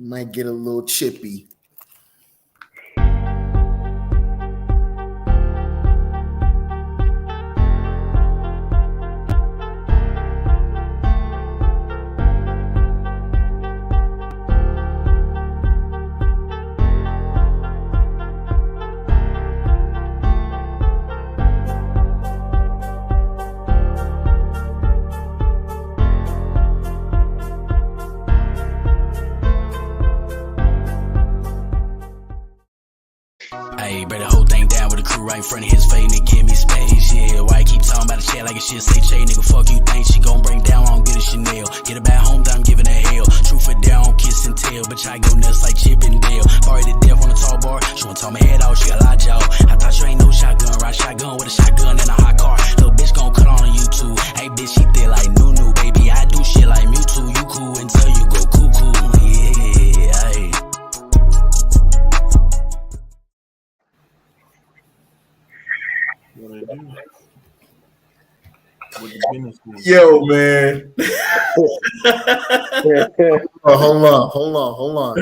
Might get a little chippy. Hey, bring the whole thing down with the crew right in front of his face, nigga, give me space, yeah. Why you keep talking about the shit like a shit say Che, nigga, fuck you think she gon' bring down, I don't get a Chanel. Get her back home, I'm giving her hell. Truth or dare, I don't kiss and tell, bitch, I go nuts like Chip and Dale. Party to death on the tall bar, she wanna talk my head off, she a lot y'all. I thought you ain't no shotgun, ride shotgun with a shotgun in a hot car. Little bitch gon' cut on YouTube, hey bitch, she thick like Nunu, baby, I do shit like Mewtwo, you cool until you go cuckoo, yeah, hey. What I do? What the business is. Yo, man. Hold on.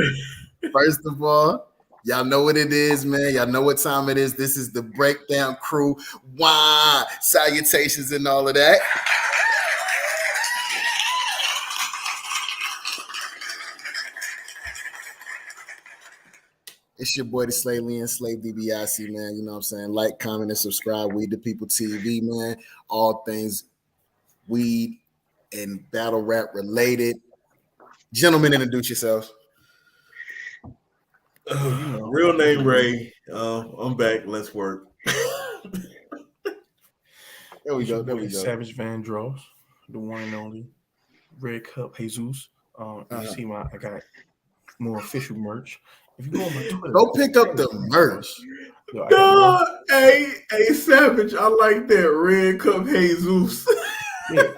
First of all, y'all know what it is, man. Y'all know what time it is. This is the Breakdown Crew. Why? Salutations and all of that. It's your boy, the Slave Lee and Slave DBIC, man. You know what I'm saying? Like, comment, and subscribe. Weed the People TV, man. All things weed and battle rap related. Gentlemen, introduce yourselves. Real name Ray. I'm back. Let's work. There we go. Savage Van Dross, the one and only Red Cup Jesus. You see I got more official merch. If you go on my Twitter, go pick up the merch. No, hey, Savage, I like that. Red Cup Jesus. Yeah.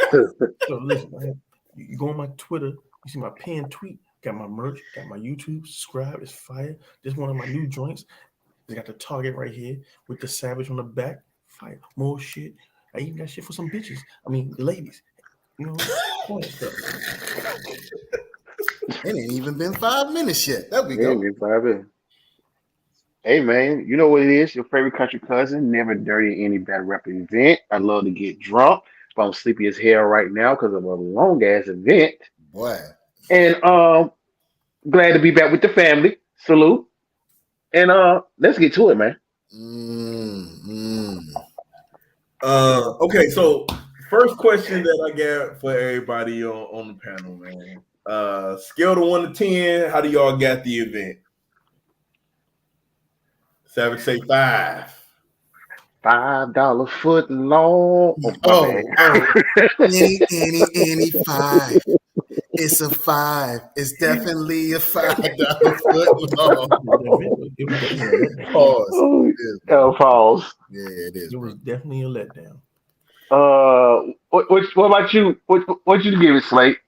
So listen, you go on my Twitter, you see my pinned tweet, got my merch, got my YouTube, subscribe, it's fire. This one of my new joints. They got the target right here with the Savage on the back. Fire. More shit. I even got shit for some bitches. I mean, ladies. You know, all that stuff. It ain't even been 5 minutes yet. There we go. Been 5 minutes. Hey man, you know what it is? Your favorite country cousin, never dirty any battle rap event. I love to get drunk, but I'm sleepy as hell right now because of a long ass event. Boy. And glad to be back with the family. Salute. And let's get to it, man. Okay, so first question that I got for everybody on the panel, man. Scale to 1 to 10, how do y'all got the event? Savage say 5. $5 foot long. Any 5. It's a 5. It's definitely a $5 foot long. Pause. Pause. Yeah, it is. It was definitely a letdown. What about you? What you give it, Slate?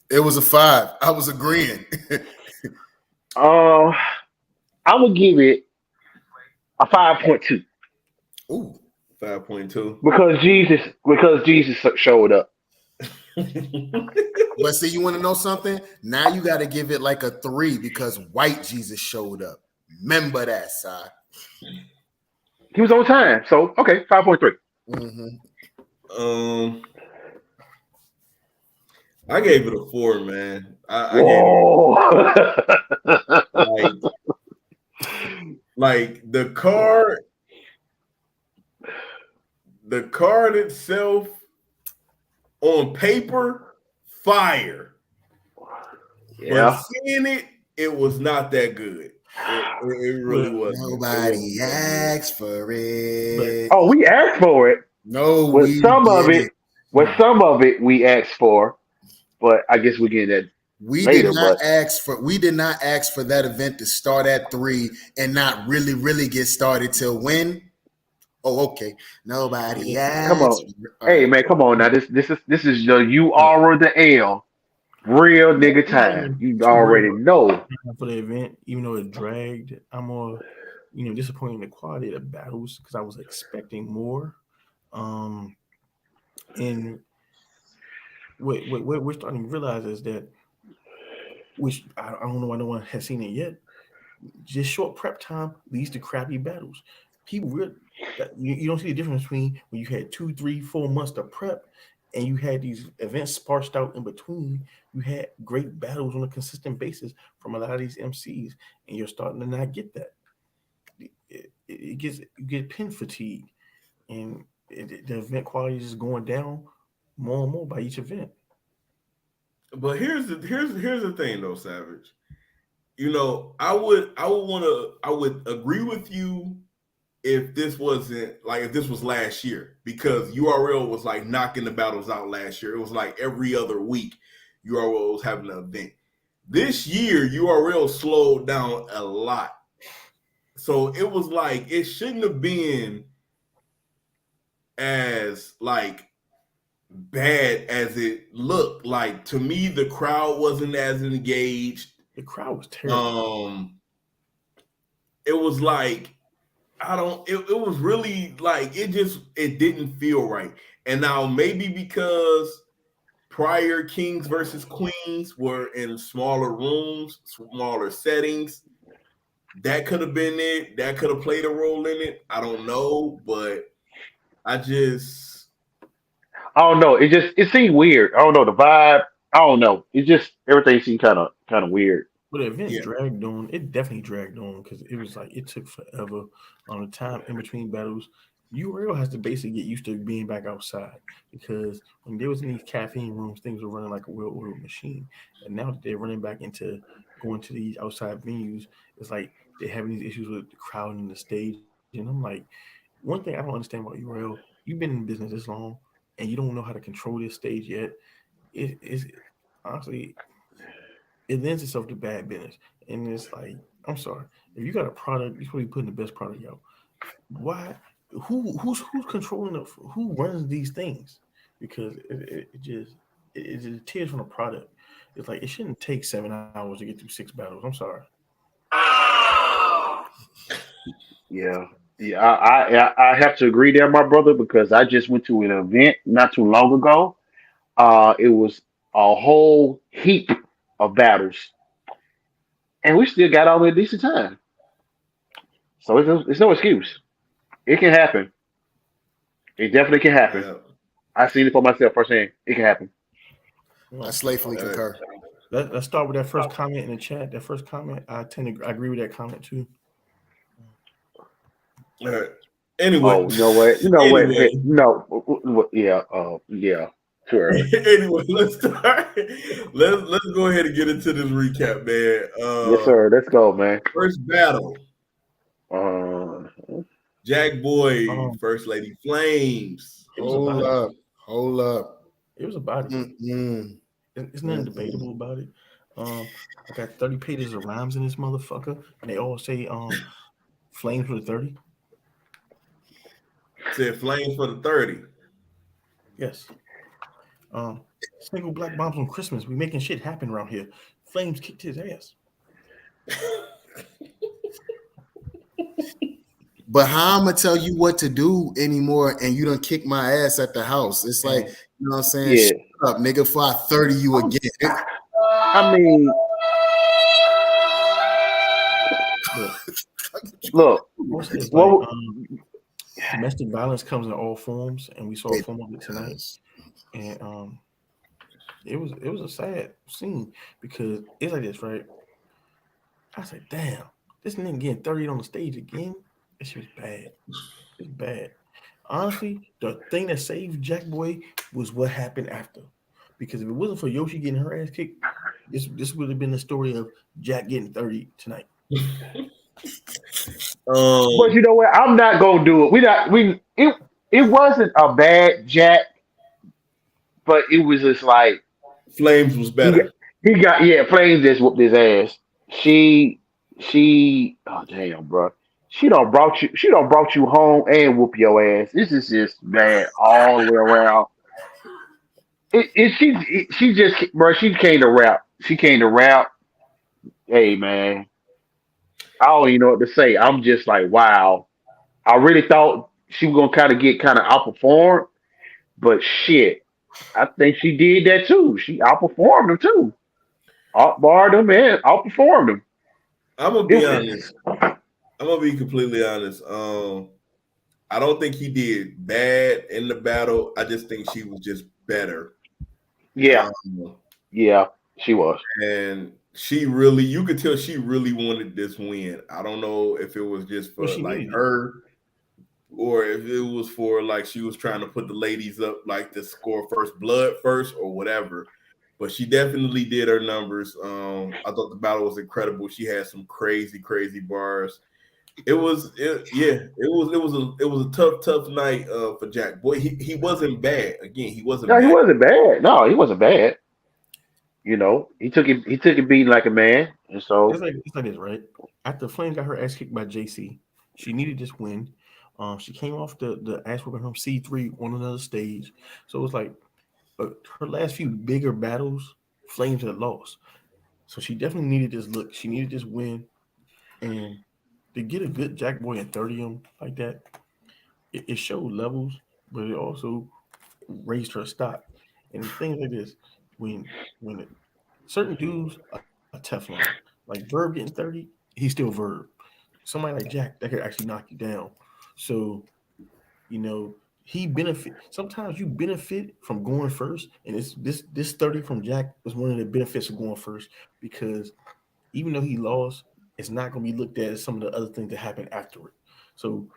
It was a 5. I was agreeing. I'm gonna give it a 5.2. Ooh, 5.2. Because Jesus showed up. But see, you want to know something? Now you got to give it like a 3 because white Jesus showed up. Remember that, Si. He was on time, so okay, 5.3. I gave it a 4, man. I gave it like the card itself on paper, fire. Yeah. But seeing it was not that good. It really wasn't. Nobody asked for it. Oh, we asked for it. No, with some of it we asked for, but I guess we're getting that. We later, did not ask for that event to start at 3 and not really get started till when? Oh, okay. Nobody asked. Come on. Hey man, come on now. This is the U R or the L. Real nigga time. You already know. For the event, even though it dragged, I'm more, disappointed in the quality of the battles because I was expecting more. And what we're starting to realize is that which I don't know why no one has seen it yet. Just short prep time leads to crappy battles. People really you don't see the difference between when you had 2, 3, 4 months to prep and you had these events sparsed out in between. You had great battles on a consistent basis from a lot of these MCs, and you're starting to not get that. It gets you get pin fatigue, and the event quality is just going down more and more by each event. But here's the thing though, Savage. I would agree with you if this wasn't like if this was last year because URL was like knocking the battles out last year. It was like every other week URL was having an event. This year URL slowed down a lot. So it was like it shouldn't have been as like bad as it looked. Like to me, the crowd wasn't as engaged. The crowd was terrible. It was like it was really like it didn't feel right. And now maybe because prior Kings versus Queens were in smaller rooms, smaller settings, that could have been it. That could have played a role in it. I don't know, but I don't know. It seemed weird. I don't know the vibe. I don't know. It just everything seemed kind of weird. But the event yeah. dragged on. It definitely dragged on because it was like it took forever on the time in between battles. URL has to basically get used to being back outside because when they was in these caffeine rooms, things were running like a well-oiled machine. And now that they're running back into going to these outside venues, it's like they're having these issues with the crowd and the stage. And I'm like, one thing I don't understand about URL, you've been in business this long and you don't know how to control this stage yet. It is honestly it lends itself to bad business. And it's like, I'm sorry, if you got a product, you're supposed to be putting the best product out. Why? Who's controlling who runs these things? Because it tears from the product. It's like it shouldn't take 7 hours to get through 6 battles. I'm sorry. Yeah. Yeah, I have to agree there, my brother, because I just went to an event not too long ago. It was a whole heap of battles, and we still got all in a decent time. So it's no excuse. It can happen. It definitely can happen. Yeah. I've seen it for myself firsthand. It can happen. I slavefully concur. Let's start with that first comment in the chat. That first comment, I agree with that comment too. Anyway. Oh, you know what? You know what? Anyway. Hey, no. Yeah. Yeah. Sure. Anyway, let's start. Let's go ahead and get into this recap, man. Yes, sir. Let's go, man. First battle. Uh, Jack Boy, First Lady Flames. Hold up. It was about it. There's nothing debatable about it. I got 30 pages of rhymes in this motherfucker, and they all say flames for the 30. Said Flames for the 30. Yes. Single black bombs on Christmas. We making shit happen around here. Flames kicked his ass. But how I'm gonna tell you what to do anymore, and you done kick my ass at the house? It's like, you know what I'm saying? Yeah. Shut up, nigga, before I 30 you again. I mean, look. Like, domestic violence comes in all forms, and we saw a form of it tonight. And it was a sad scene because it's like this, right? I said, damn, this nigga getting 30 on the stage again. That shit was bad. It's bad. Honestly, the thing that saved Jack Boy was what happened after. Because if it wasn't for Yoshi getting her ass kicked, this would have been the story of Jack getting 30 tonight. But you know what? I'm not gonna do it. It wasn't a bad Jack, but it was just like Flames was better. Flames just whooped his ass. She oh damn, bro. She don't brought you home and whoop your ass. This is just bad all the way around. She just, bro. She came to rap. Hey man, I don't even know what to say. I'm just like, wow. I really thought she was gonna kind of outperform, but shit, I think she did that too. She outperformed him too. outbarred him and outperformed him. I'm gonna be It, honest. I'm gonna be completely honest. I don't think he did bad in the battle. I just think she was just better. yeah, Um, yeah, she was. and she really, you could tell she really wanted this win. I don't know if it was just Well, for she like needed it. her or if it was for like she was trying to put the ladies up like to score first blood first or whatever. But she definitely did her numbers. I thought the battle was incredible. She had some crazy, crazy bars. It was a tough night for Jack. Boy, he wasn't bad. Again, he wasn't No, he bad. wasn't bad. No, he wasn't bad. You know, he took it beating like a man, and so It's like this, right? After Flame got her ass kicked by JC, she needed this win. She came off the ass whooping from C3 on another stage, so it was like her last few bigger battles, Flames had lost. So she definitely needed this look. She needed this win, and to get a good Jack Boy and 30 him like that, it showed levels, but it also raised her stock. And things like this, when certain dudes are Teflon, like Verb getting 30, he's still Verb. Somebody like Jack that could actually knock you down. So he benefit. Sometimes you benefit from going first, and it's this 30 from Jack was one of the benefits of going first because even though he lost, it's not going to be looked at as some of the other things that happen after it. So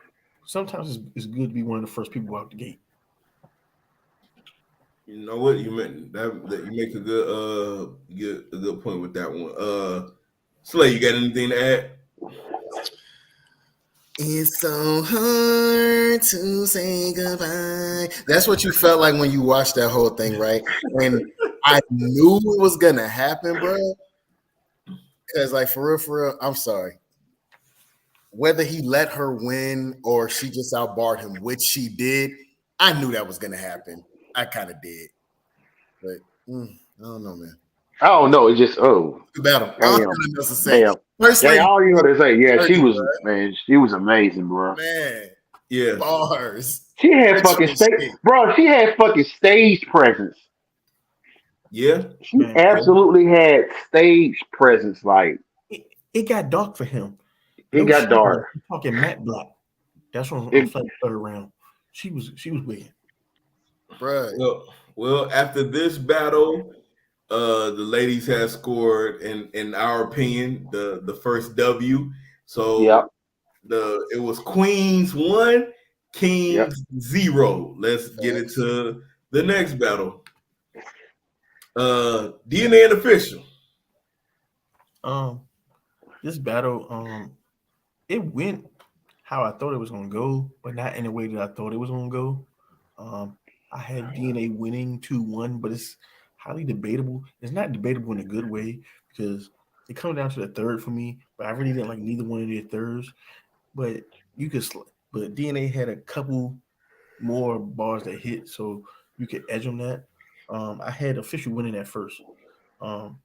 sometimes it's good to be one of the first people out the gate. You know what? You meant that you make a good point with that one. Slay, you got anything to add? It's so hard to say goodbye. That's what you felt like when you watched that whole thing, right? And I knew it was gonna happen, bro. Because, like, for real, I'm sorry. Whether he let her win or she just outbarred him, which she did, I knew that was gonna happen. I kind of did, but I don't know, man. I don't know. It just Good battle. I don't have damn, nothing else to say. damn. First Yeah, lady, all you know to say, yeah, she 30, was bro. man, she was amazing, bro. Man, Yeah. bars, She had fucking ritual stage, shit. bro. She had fucking stage presence. Yeah. She Man, Yeah. absolutely had stage presence. Like it got dark for him. it No got shade. dark. I'm talking matte black. That's on It, Flame's third round. She was wicked. Bruh. Well, after this battle, the ladies have scored, in our opinion, the first W. yep, So it was Queens 1, yep. Kings 0. Let's get Facts. into the next battle. DNA and official. Um, this battle, it went how I thought it was gonna go, but not in the way that I thought it was gonna go. Um, I had DNA winning 2-1, but it's highly debatable. It's not debatable in a good way because it comes down to the third for me. But I really didn't like neither one of their thirds. But you could, but DNA had a couple more bars that hit, so you could edge on that. I had official winning at first. Um,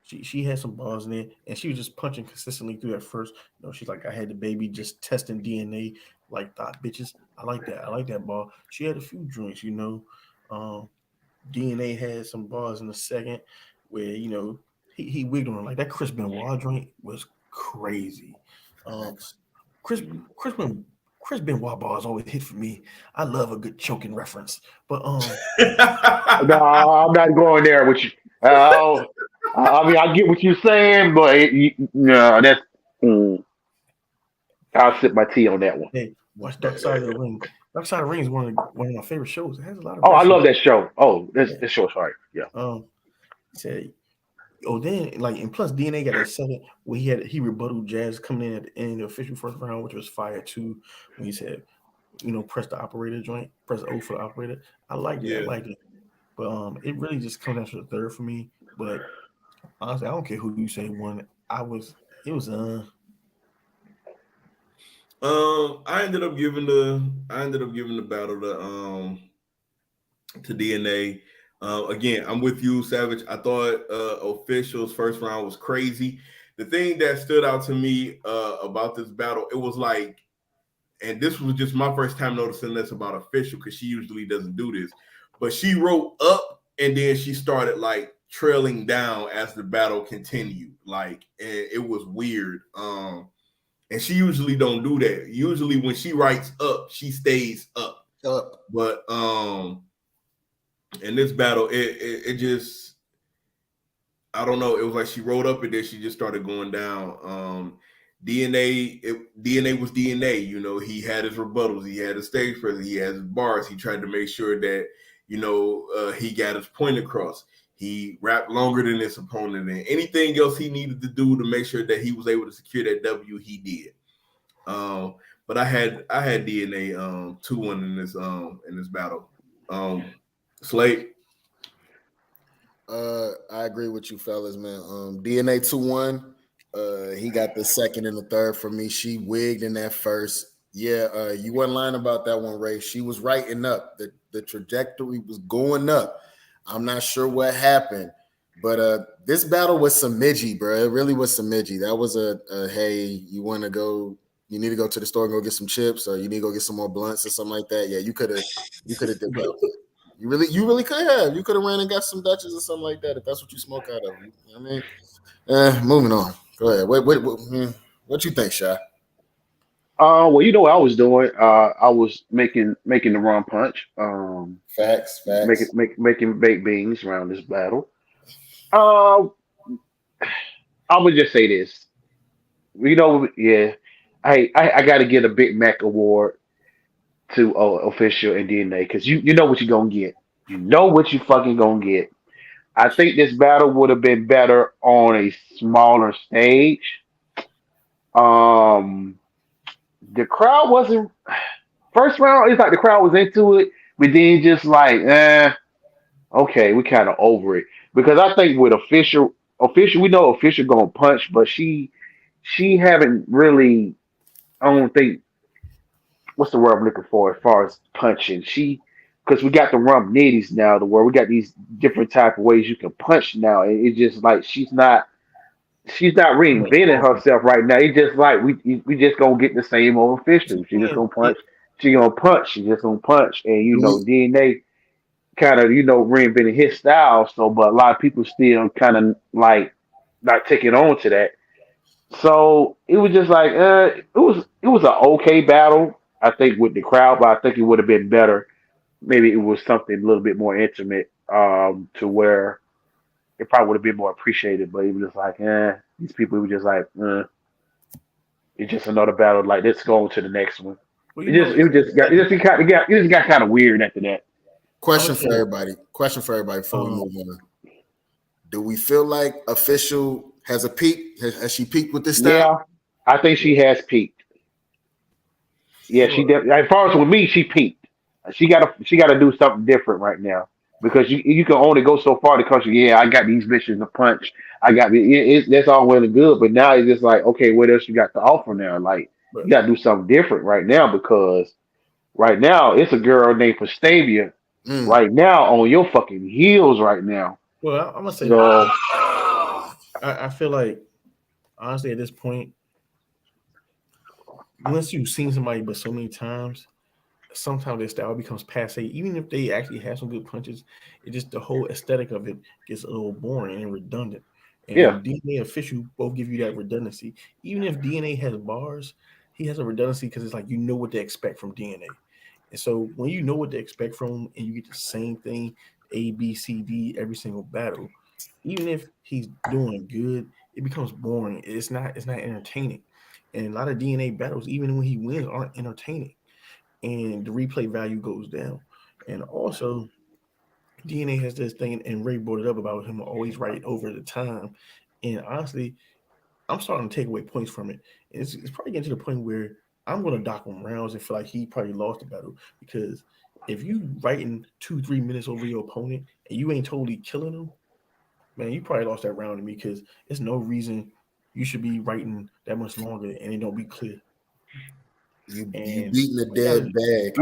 she had some balls in there, and she was just punching consistently through at first. She's like, I had the baby just testing DNA, like thought bitches. I like that. I like that ball. She had a few joints. Um, DNA had some balls in the second where he wigged on her like that. Chris Benoit joint was crazy. Um, Facts. Chris Chris Ben Chris Benoit bars always hit for me. I love a good choking reference, but No, I'm not going there with you. Uh, I mean, I get what you're saying, but no, that's. Mm, I'll sip my tea on that one. hey, watch Dark Side of the Ring. Dark Side of the Ring is one of my favorite shows. It has a lot of Oh, I love wrestling. that show. Oh, this Yeah. this show's right. Yeah. Said, then like, and plus DNA got that second where he rebutted Jazz coming in at the end of the official first round, which was fire too. When he said, press the operator joint, press O for the operator. I liked it. I Yeah. liked it. But it really just comes down to the third for me. But honestly, I don't care who you say won. It was I ended up giving the battle to DNA. Again, I'm with you, Savage. I thought officials first round was crazy. The thing that stood out to me about this battle, it was like, and this was just my first time noticing this about official because she usually doesn't do this, but she wrote up and then she started like trailing down as the battle continued. Like it was weird. And she usually don't do that. Usually when she writes up, she stays up. But in this battle, it just, I don't know. It was like she wrote up and then she just started going down. DNA was DNA. You know, he had his rebuttals, he had his stage presence, he had his bars. He tried to make sure that, you know, he got his point across. He rapped longer than his opponent, and anything else he needed to do to make sure that he was able to secure that W, he did. But I had DNA 2-1 in this battle. Slate. I agree with you, fellas, man. DNA 2-1. He got the second and the third for me. She wigged in that first. Yeah, you wasn't lying about that one, Ray. She was writing up. The trajectory was going up. I'm not sure what happened, but this battle was some midgy, bro. It really was some midgy. That was a hey, you want to go? You need to go to the store and go get some chips, or you need to go get some more blunts or something like that. Yeah, you could have did that. You really could have. You could have ran and got some Dutches or something like that if that's what you smoke out of. You know what I mean, moving on. Go ahead. What you think, Shy? Well, you know what I was doing? I was making the rum punch. Facts. Making baked beans around this battle. Uh, I would just say this. You know, yeah. I got to get a Big Mac award to official and DNA because you know what you're gonna get. You know what you fucking gonna get. I think this battle would have been better on a smaller stage. Um, the crowd wasn't first round. It's like the crowd was into it, but then just like, okay, we kind of over it because I think with official, we know official gonna punch, but she haven't really. I don't think what's the word I'm looking for as far as punching. Because we got the rum nitties now, the word we got these different type of ways you can punch now. And it's just like she's not reinventing herself right now. It's just like we just gonna get the same old official. She just gonna punch. She gonna punch. She just gonna punch. And DNA kind of reinventing his style. So, but a lot of people still kind of like not taking on to that. So it was just like it was an okay battle. I think with the crowd, but I think it would have been better. Maybe it was something a little bit more intimate, to where it probably would have been more appreciated. But it was just like, these people were just like, it's just another battle. Like let's go on to the next one. Well, It just got kind of weird after that. Question for everybody before we move on. Do we feel like official has a peak? Has she peaked with this style? Yeah, I think she has peaked. Yeah, she did. As far as with me, she peaked. She gotta do something different right now because you can only go so far because I got these bitches to punch. I got that's all well and good, but now it's just like okay, what else you got to offer now? Like you got to do something different right now because right now it's a girl named Fastavia right now on your fucking heels right now. Well, I'm gonna say I feel like honestly at this point, once you've seen somebody but so many times, sometimes their style becomes passe. Even if they actually have some good punches, it just the whole aesthetic of it gets a little boring and redundant. And DNA and official both give you that redundancy. Even if DNA has bars, he has a redundancy because it's like you know what to expect from DNA. And so when you know what to expect from him and you get the same thing, A, B, C, D, every single battle, even if he's doing good, it becomes boring. It's not entertaining. And a lot of DNA battles, even when he wins, aren't entertaining. And the replay value goes down. And also, DNA has this thing, and Ray brought it up about him always right over the time. And honestly, I'm starting to take away points from it. And it's probably getting to the point where I'm going to dock him rounds and feel like he probably lost the battle because if you writing 2-3 minutes over your opponent and you ain't totally killing him, man, you probably lost that round to me because there's no reason you should be writing that much longer and it don't be clear. You beating the dead bag.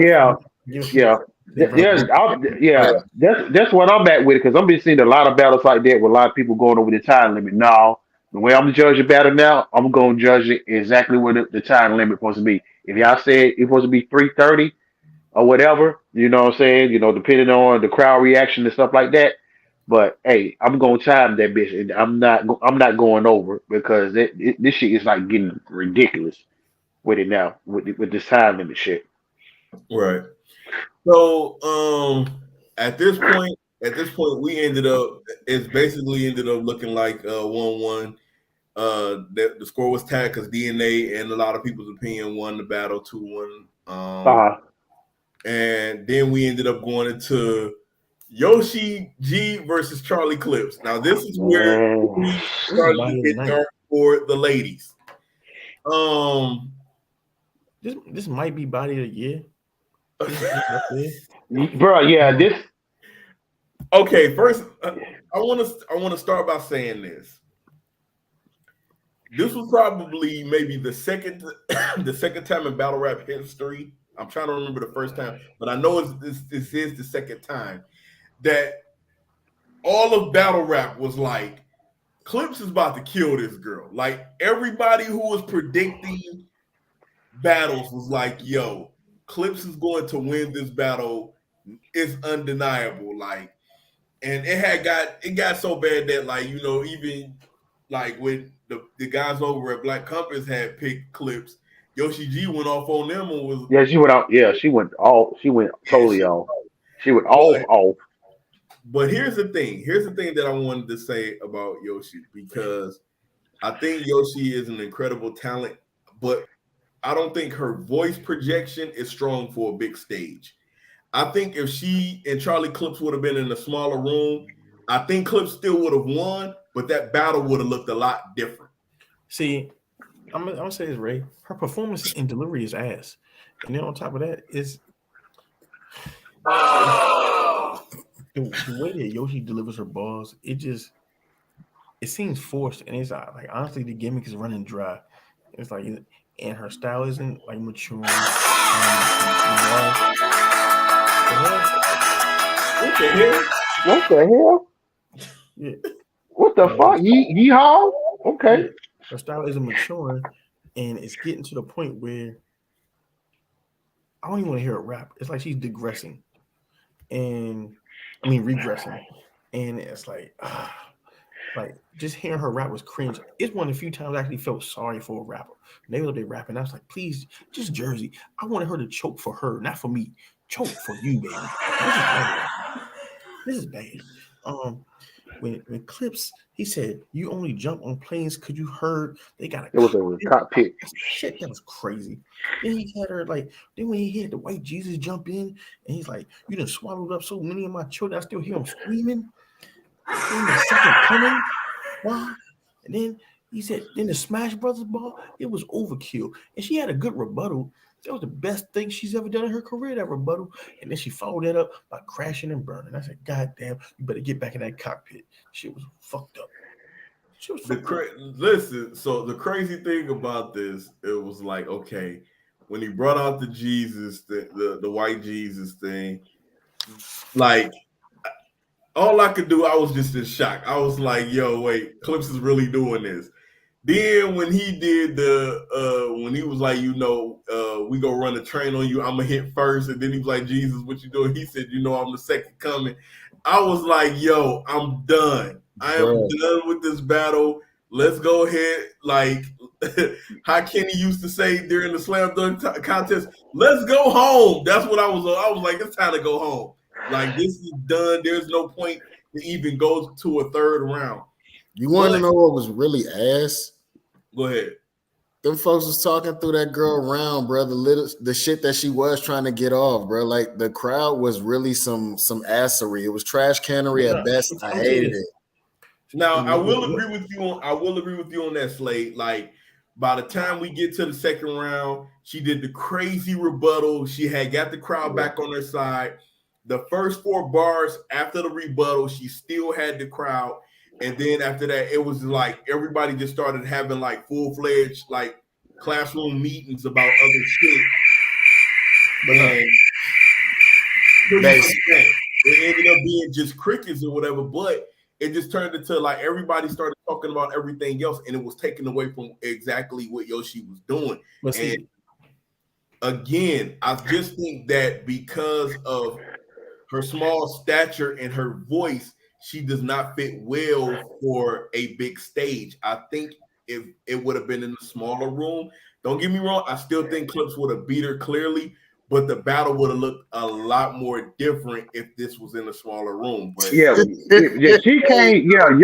That's what I'm at with it because I'm been seeing a lot of battles like that with a lot of people going over the time limit. Now, the way I'm gonna judge a battle now, I'm gonna judge it exactly what the time limit supposed to be. If y'all said it's supposed to be 3:30 or whatever, you know what I'm saying? You know, depending on the crowd reaction and stuff like that. But hey, I'm gonna chime that bitch, and I'm not going over because this shit is like getting ridiculous with it now with this time and the shit. Right. So at this point, we ended up it's basically ended up looking like 1-1. The score was tied because DNA and a lot of people's opinion won the battle 2-1. Uh-huh. And then we ended up going into Yoshi G versus Charlie Clips. Now this is where Man. we This is started to body of the get night. dark for the ladies. Um, This might be body of the year. Up there. Bro, yeah, this okay, first I want to start by saying this. This was probably maybe the second the second time in battle rap history. I'm trying to remember the first time, but I know this is the second time that all of battle rap was like Clips is about to kill this girl. Like everybody who was predicting battles was like, yo, Clips is going to win this battle. It's undeniable. Like, and it got so bad that like, you know, even like when the guys over at Black Compass had picked Clips, Yoshi G went off on them and was yeah, she went out. Yeah, she went yeah, totally off. She went but off. but here's the thing. Here's the thing that I wanted to say about Yoshi because I think Yoshi is an incredible talent, but I don't think her voice projection is strong for a big stage. I think if she and Charlie Clips would have been in a smaller room, I think Clips still would have won, but that battle would have looked a lot different. See, I'm gonna say this, Ray. Her performance and delivery is ass, and then on top of that is the way that Yoshi delivers her balls. It seems forced, and it's like honestly, the gimmick is running dry. It's like, and her style isn't like maturing. What the hell? What the hell? Yeah, What the fuck? Yeehaw? Okay. yeah, her style isn't maturing, and it's getting to the point where I don't even want to hear her rap. It's like she's digressing, and I mean regressing, and it's like just hearing her rap was cringe. It's one of the few times I actually felt sorry for a rapper. They were rapping. I was like, please, just Jersey. I wanted her to choke for her, not for me. Choke for you, baby. This is bad. When Clips, he said, you only jump on planes because you heard they got a It was a cockpit. shit. That was crazy. Then he had her like, then when he had the white Jesus jump in, and he's like, you done swallowed up so many of my children, I still hear them screaming. Then the second coming, wow. And then he said, then the Smash Brothers ball, it was overkill. And she had a good rebuttal. That was the best thing she's ever done in her career, that rebuttal. And then she followed that up by crashing and burning. I said, God damn, you better get back in that cockpit. Shit was fucked up. Listen, so the crazy thing about this, it was like, okay, when he brought out the Jesus, the white Jesus thing, like all I could do, I was just in shock. I was like, yo, wait, Clips is really doing this. Then when he did when he was like, we gonna run a train on you, I'm gonna hit first, and then he was like, Jesus, what you doing? He said, I'm the second coming. I was like, yo, I'm done. I am done with this battle. Let's go ahead. Like how Kenny used to say during the slam dunk contest, let's go home. That's what I was like, it's time to go home. Like this is done. There's no point to even go to a third round. You want to know what was really ass? Go ahead. Them folks was talking through that girl around, bro. The shit that she was trying to get off, bro. Like the crowd was really some assery. It was trash cannery at best. I hated it. Now I will agree with you on that, Slade. Like by the time we get to the second round, she did the crazy rebuttal. She had got the crowd back on her side. The first 4 bars after the rebuttal, she still had the crowd. And then after that, it was like everybody just started having like full-fledged like classroom meetings about other shit. And it ended up being just crickets or whatever, but it just turned into like everybody started talking about everything else, and it was taken away from exactly what Yoshi was doing. And again, I just think that because of her small stature and her voice, she does not fit well for a big stage. I think if it would have been in a smaller room, don't get me wrong, I still think Clips would have beat her clearly, but the battle would have looked a lot more different if this was in a smaller room. But Yeah, yeah, she came. Yeah,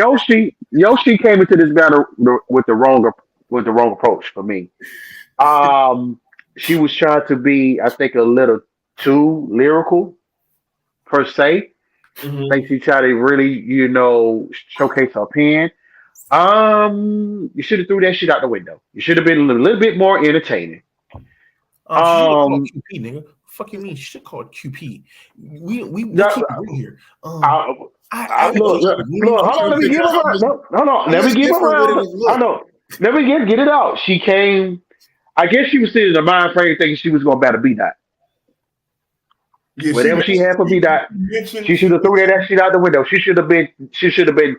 Yoshi came into this battle with the wrong approach for me. She was trying to be, I think, a little too lyrical per se. I think mhm. she tried to really, showcase her pen. You should have threw that shit out the window. You should have been a little bit more entertaining. She should have called Um, QP, nigga. Fuck you mean? She should call it QP. We that, keep it real here. I, I look, think look, women look, I'm hold on, trying deserve to let me better. figure give her. out Hold on, how let me much give her different would it round. have I looked. know. Let me get it out. She came. I guess she was sitting in the mind frame thinking she was going to battle B dot. Yeah, Whatever she had for B dot, she should have threw that shit out the window. She should have been. She should have been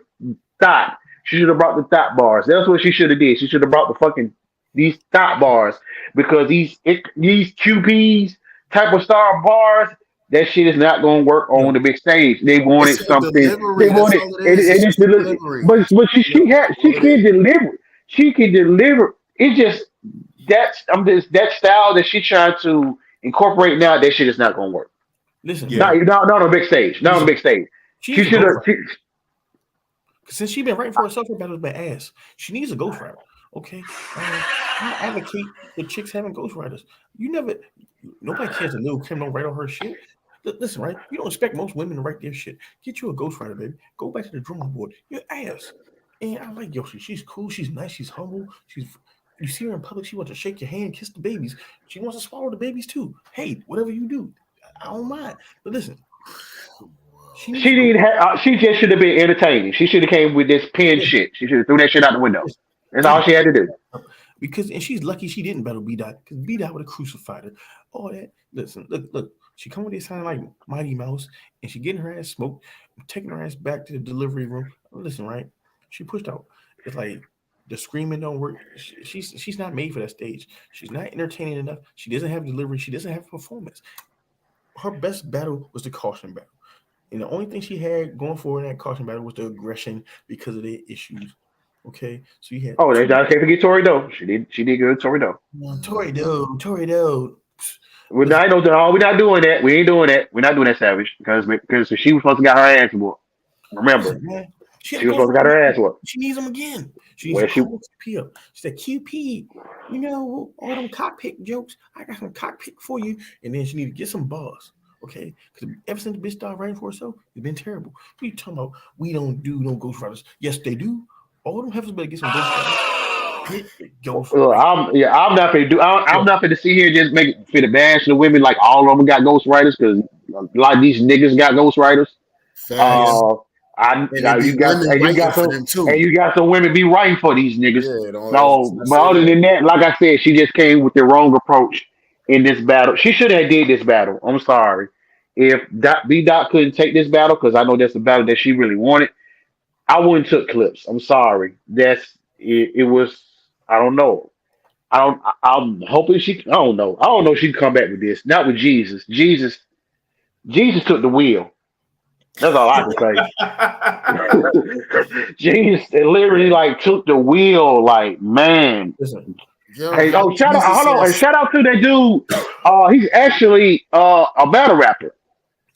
thought. She should have brought the thought bars. That's what she should have did. She should have brought the fucking these thought bars because these QPs type of star bars. That shit is not going to work on Yo, the big stage. They It's wanted her something. They delivery. That's wanted, all it and, is. It's and it's just her deli- delivery. but she All it is. can deliver. She can deliver. It's just that style that she trying to incorporate now. That shit is not going to work. listen, Yeah, Not on a big stage. Not on a listen. big stage. She She needs a should have. ghostwriter. Since she's been writing for herself, her battle's been ass. She needs a ghostwriter. Okay. I advocate for chicks having ghostwriters. You never, nobody cares a little Kim don't write all her shit. Listen, right? You don't expect most women to write their shit. Get you a ghostwriter, baby. Go back to the drawing board. Your ass. And I like Yoshi. She's cool. She's nice. She's humble. You see her in public. She wants to shake your hand, kiss the babies. She wants to swallow the babies too. Hey, whatever you do, I don't mind. But listen, she needs She to go. need. She just should have been entertaining. She should have came with this pin shit. She should have threw that shit out the window. That's all Listen, she had to do. because and she's lucky she didn't battle B Dot because B Dot would have crucified her. All that. Listen, look. She come with this sound like Mighty Mouse, and she getting her ass smoked, taking her ass back to the delivery room. Listen, right? She pushed out. It's like the screaming don't work. She's not made for that stage. She's not entertaining enough. She doesn't have delivery. She doesn't have performance. Her best battle was the caution battle. And the only thing she had going for her in that caution battle was the aggression because of their issues. Okay, so you had Oh, they two. I can't forget Tori though. She did. She did good, Tori though. Tori Doe. Well, Listen, I know that. Oh, we're not doing that. We ain't doing that. We're not doing that, Savage, because she was supposed to got her ass whooped. Remember, listen, man. She had she to was go supposed for to got her him. ass whooped. She needs him again. She needs to Where she? call QP up. She said, QP, all them cockpit jokes. I got some cockpit for you. And then she need to get some bars. Okay? Because ever since the bitch started writing for herself, it's been terrible. What are you talking about? We don't do no ghostwriters. Yes, they do. All them heifers better get some ghostwriters. Get a ghostwriter. I'm not gonna do. I'm Yo, not gonna sit here and just make it for the bash the women like all of them got ghostwriters because a lot of these niggas got ghostwriters. Facts. Uh, I And now it be women you writing got for some them too. you got some women be writing for these niggas. Yeah, don't No, I but say other that. than that, like I said, she just came with the wrong approach in this battle. She should have did this battle. I'm sorry. If B Dot couldn't take this battle, because I know that's the battle that she really wanted, I wouldn't took clips. I'm sorry. It was I don't know. I'm hoping she I don't know. I don't know if she can come back with this. Not with Jesus. Jesus took the wheel. That's all I can say. Jesus literally like took the wheel, like man. listen. You ever Hey, heard oh shout out, Jesus hold on, and says shout out to that dude. He's actually a battle rapper.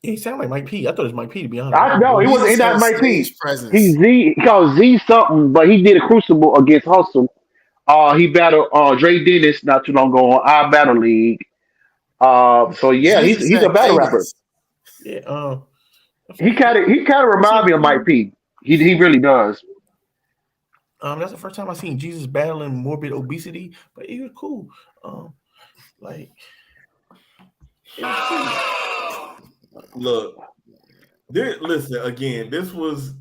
He sounded like Mike P. I thought it was Mike P, to be honest. I know he wasn't. He Jesus not has my P. stage He's presence? Z. He called Z something, but he did a crucible against Hustle. He battled Dre Dennis not too long ago on our battle league. So yeah, Jesus he's a had battle rapper. cadence. Yeah, that's He kind of I remind seen me of Mike P. He really does. that's the first time I seen Jesus battling morbid obesity, but it was cool. Like it was cool. look, listen again. This was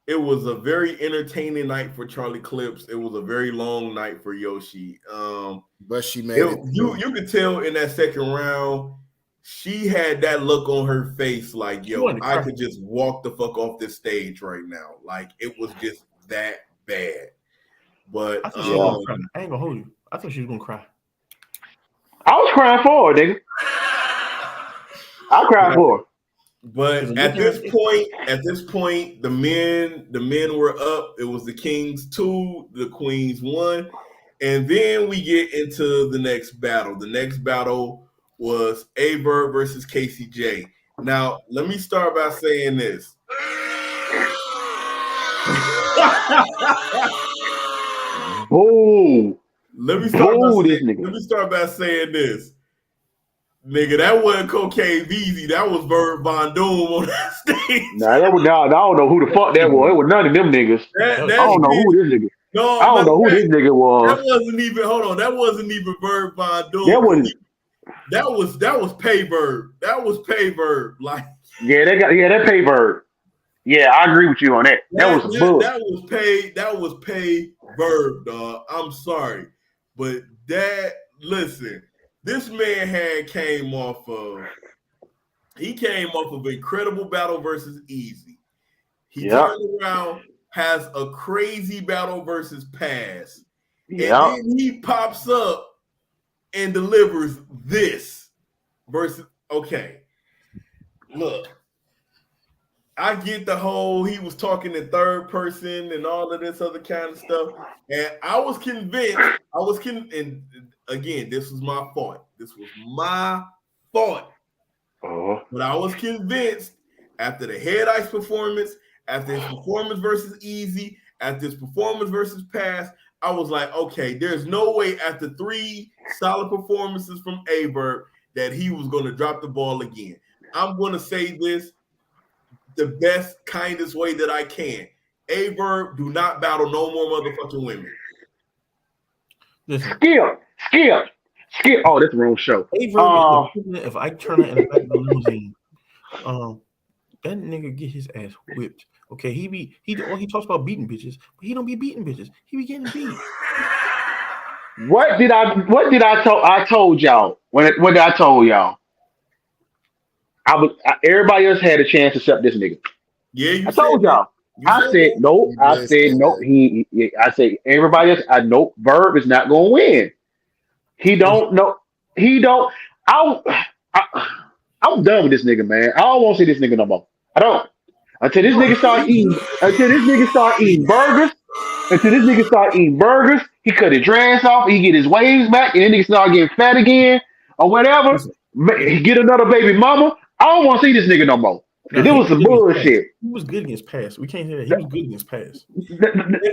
it was a very entertaining night for Charlie Clips. It was a very long night for Yoshi. But she made it You through. you could tell in that second round, she had that look on her face like, She yo, wanted to I cry. could just walk the fuck off this stage right now. Like it was just that bad. But I thought she was Yeah, gonna cry. I ain't gonna hold you. I thought she was gonna cry. I was crying for her, nigga. I cried for her. But at this point, the men were up. It was the Kings 2, the Queens 1. And then we get into the next battle. The next battle was Averb versus KCJ. Now, let me start by saying this. Boo. Let me start by saying this. Nigga, that wasn't Cocaine Beezy. That was Verb Von Doom on that stage. I don't know who the fuck that was. It was none of them niggas. I don't know who this nigga. No, I don't know who this nigga was. That wasn't even. Hold on, that wasn't even Verb Von Doom. That was Pay Verb. That was Pay Verb. Like that Pay Verb. Yeah, I agree with you on that. That was Pay Verb, dog. I'm sorry, but listen. This man came off of Incredible Battle versus Easy. He turned around, has a crazy battle versus Pass. And then he pops up and delivers this versus okay. Look, I get the whole he was talking in third person and all of this other kind of stuff. And I was convinced, and again, this was my fault. But I was convinced after the Head Ice performance, after his performance versus Easy, after his performance versus Pass, I was like, okay, there's no way after 3 solid performances from Averb that he was going to drop the ball again. I'm going to say this the best, kindest way that I can. Averb, do not battle no more motherfucking women. Listen. Skip. Oh, that's the wrong show. If I turn it in the back of the limousine, that nigga get his ass whipped. Okay, he talks about beating bitches, but he don't be beating bitches. He be getting beat. What did I told y'all when did I told y'all? Everybody else had a chance except this nigga. Yeah, I told y'all. I said nope. I said nope. I said everybody else. Nope. Verb is not gonna win. He don't know. He don't. I'm done with this nigga, man. I don't want to see this nigga no more. I don't. Until this nigga start eating burgers. He cut his dress off. He get his waves back, and then nigga start getting fat again or whatever. He get another baby mama. I don't want to see this nigga no more. It was some bullshit. He was good against Pass. We can't hear that. He was good against Pass.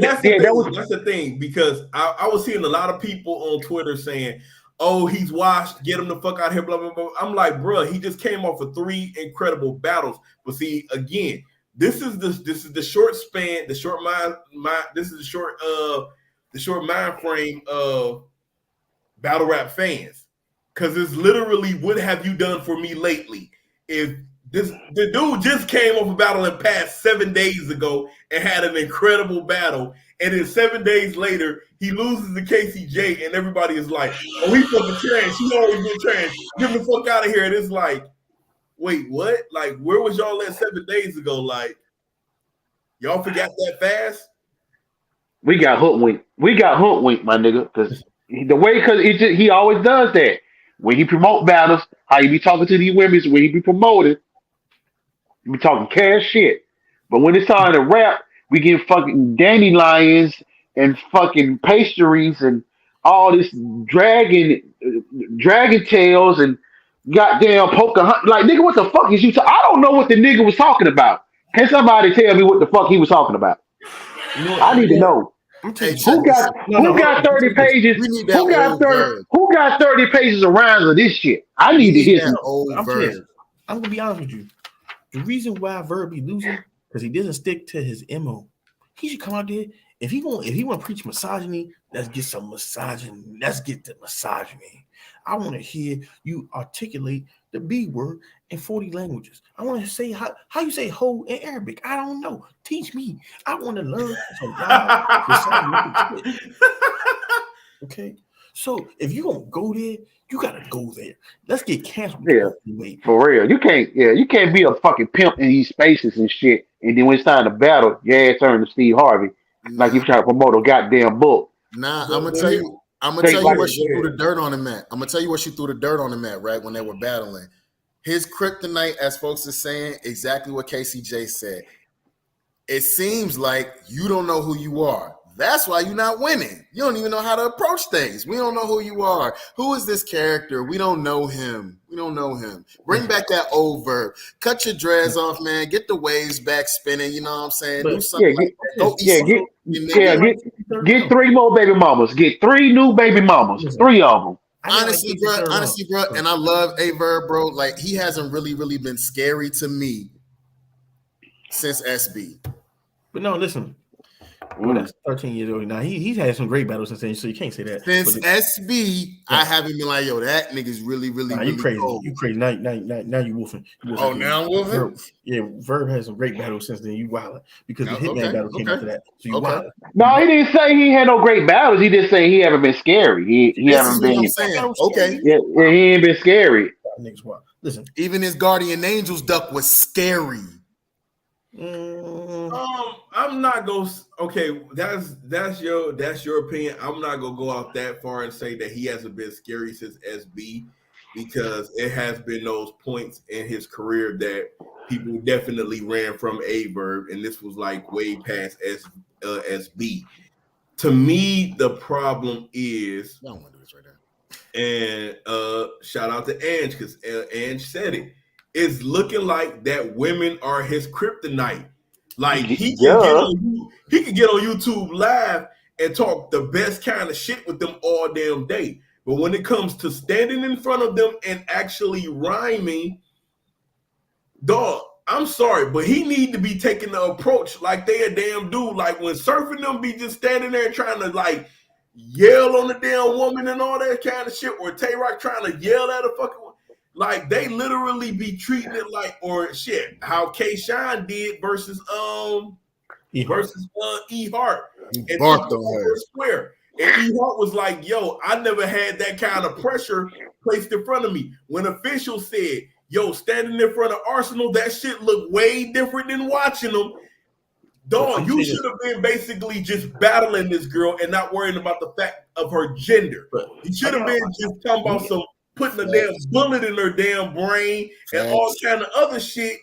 That's the thing, because I was seeing a lot of people on Twitter saying, "Oh, he's washed. Get him the fuck out of here." Blah blah blah. I'm like, bro, he just came off of 3 incredible battles. But see, again, this is the short span, the short mind frame of battle rap fans, because it's literally what have you done for me lately? If the dude just came off a battle and passed 7 days ago and had an incredible battle, and then 7 days later he loses to KCJ, and everybody is like, "Oh, he fucking trash. He always been trash. Get the fuck out of here." And it's like, wait, what? Like, where was y'all at 7 days ago? Like, y'all forgot that fast? We got hoodwinked. My nigga, because he always does that. When he promote battles, how he be talking to these women is when he be promoted. He be talking cash shit. But when it's time to rap, we get fucking dandelions and fucking pastries and all this dragon tails and goddamn Pocahontas. Like, nigga, what the fuck is you talking? I don't know what the nigga was talking about. Can somebody tell me what the fuck he was talking about? I need to know. Who got 30 pages? Who got 30 pages of rhymes of this shit? I need to hear some. I'm gonna be honest with you. The reason why Verb be losing because he doesn't stick to his MO. He should come out there. If he want to preach misogyny, let's get some misogyny. Let's get the misogyny. I want to hear you articulate the B word in 40 languages. I want to say how you say hoe in Arabic. I don't know. Teach me. I want to learn some okay. So if you're gonna go there, you gotta go there. Let's get canceled. Yeah, for real. You can't be a fucking pimp in these spaces and shit. And then when it's time to battle, your ass turn to Steve Harvey. Like you try to promote a goddamn book. Nah, I'm gonna tell you what she threw the dirt on him at. I'm gonna tell you what she threw the dirt on him at, right? When they were battling. his kryptonite, as folks are saying, exactly what KCJ said. It seems like you don't know who you are. That's why you're not winning. You don't even know how to approach things. We don't know who you are. Who is this character? We don't know him. We don't know him. Bring back that old verb. Cut your dreads off, man. Get the waves back spinning. You know what I'm saying? Do something like that. Go get 3 more baby mamas. Get 3 new baby mamas. 3 of them. Honestly, bro, and I love A-Verb, bro. Like, he hasn't really been scary to me since SB. But no, listen. Well, that's 13 years old. Now he's had some great battles since then, so you can't say that. Since SB, I haven't been like, yo, that nigga's really you crazy. Cold. You crazy. Now you woofing. Oh, now I'm woofing? Verb has some great battles since then. You wildin' because the Hitman battle came after that. So you wildin'. No, he didn't say he had no great battles. He just say he haven't been scary. He haven't been. Okay. Yeah, he ain't been scary. Niggas wild. Listen, even his Guardian Angels duck was scary. I'm not gonna. Okay, that's your opinion. I'm not gonna go out that far and say that he hasn't been scary since SB, because it has been those points in his career that people definitely ran from A-Verb, and this was like way past SB. To me, the problem is, I don't want to do this right now. And shout out to Ange, because Ange said it. It's looking like that women are his kryptonite. Like he can get on YouTube live and talk the best kind of shit with them all damn day. But when it comes to standing in front of them and actually rhyming, dog, I'm sorry, but he need to be taking the approach like they a damn dude. Like when Surfing them be just standing there trying to like yell on the damn woman and all that kind of shit, or Tay-Rock trying to yell at a fucking woman. Like they literally be treating it like, or shit, how K-Shine did versus E-Heart. And barked on her. Square. And E-Heart was like, yo, I never had that kind of pressure placed in front of me. When officials said, yo, standing in front of Arsenal, that shit looked way different than watching them. Dog, you should have been basically just battling this girl and not worrying about the fact of her gender. You should have been just talking about some putting a damn bullet in her damn brain and all kind of other shit.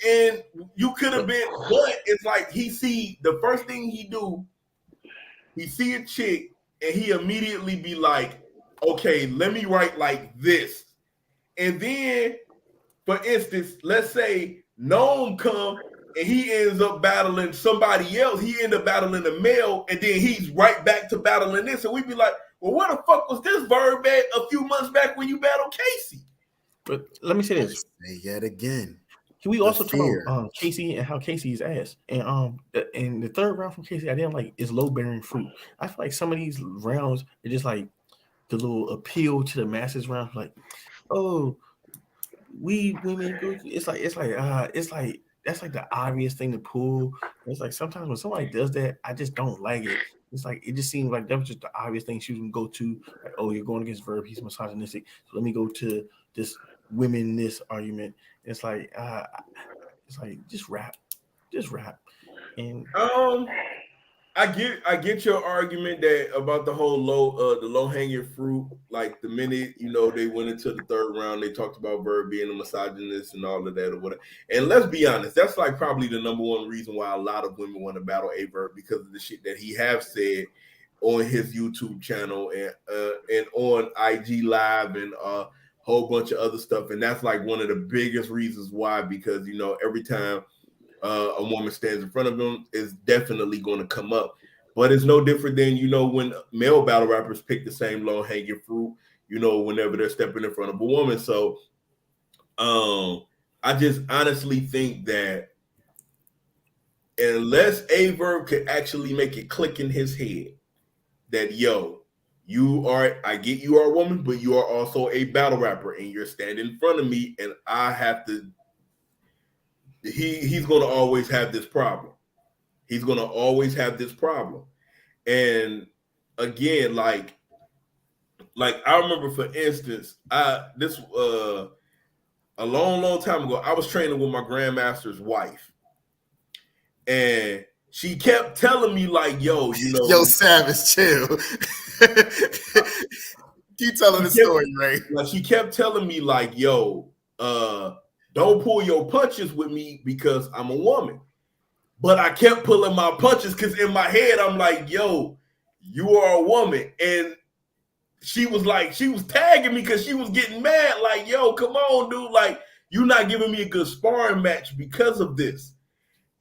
And you could have been, but it's like the first thing he do, he see a chick and he immediately be like, okay, let me write like this. And then, for instance, let's say Gnome come and he ends up battling somebody else. He end up battling a male, and then he's right back to battling this. And we be like, well, where the fuck was this verb at a few months back when you battled Casey? But let me say this. Say yet again. Can we also talk about Casey and how Casey is ass? And in the third round from Casey, I didn't like is low bearing fruit. I feel like some of these rounds are just like the little appeal to the masses round, like, oh, we women go. It's like that's like the obvious thing to pull. It's like sometimes when somebody does that, I just don't like it. It's like it just seems like that was just the obvious thing she can go to. Like, oh, you're going against Verb, he's misogynistic. So let me go to this women-ness argument. It's like just rap. And I get your argument that about the whole low hanging fruit. Like the minute they went into the third round, they talked about Verb being a misogynist and all of that or whatever. And let's be honest, that's like probably the number one reason why a lot of women want to battle A-Verb, because of the shit that he have said on his YouTube channel and on IG Live and whole bunch of other stuff. And that's like one of the biggest reasons why, because every time a woman stands in front of them, is definitely going to come up. But it's no different than when male battle rappers pick the same low hanging fruit, whenever they're stepping in front of a woman. So I just honestly think that unless A-Verb could actually make it click in his head that I get you are a woman, but you are also a battle rapper, and you're standing in front of me, and I have to. He's going to always have this problem. He's going to always have this problem. And again, like I remember, for instance, a long time ago, I was training with my grandmaster's wife, and she kept telling me like, yo, Savage, chill. Keep telling the story, right? Like she kept telling me like, yo, don't pull your punches with me because I'm a woman. But I kept pulling my punches because in my head, I'm like, yo, you are a woman. And she was tagging me because she was getting mad. Like, yo, come on, dude. Like, you're not giving me a good sparring match because of this.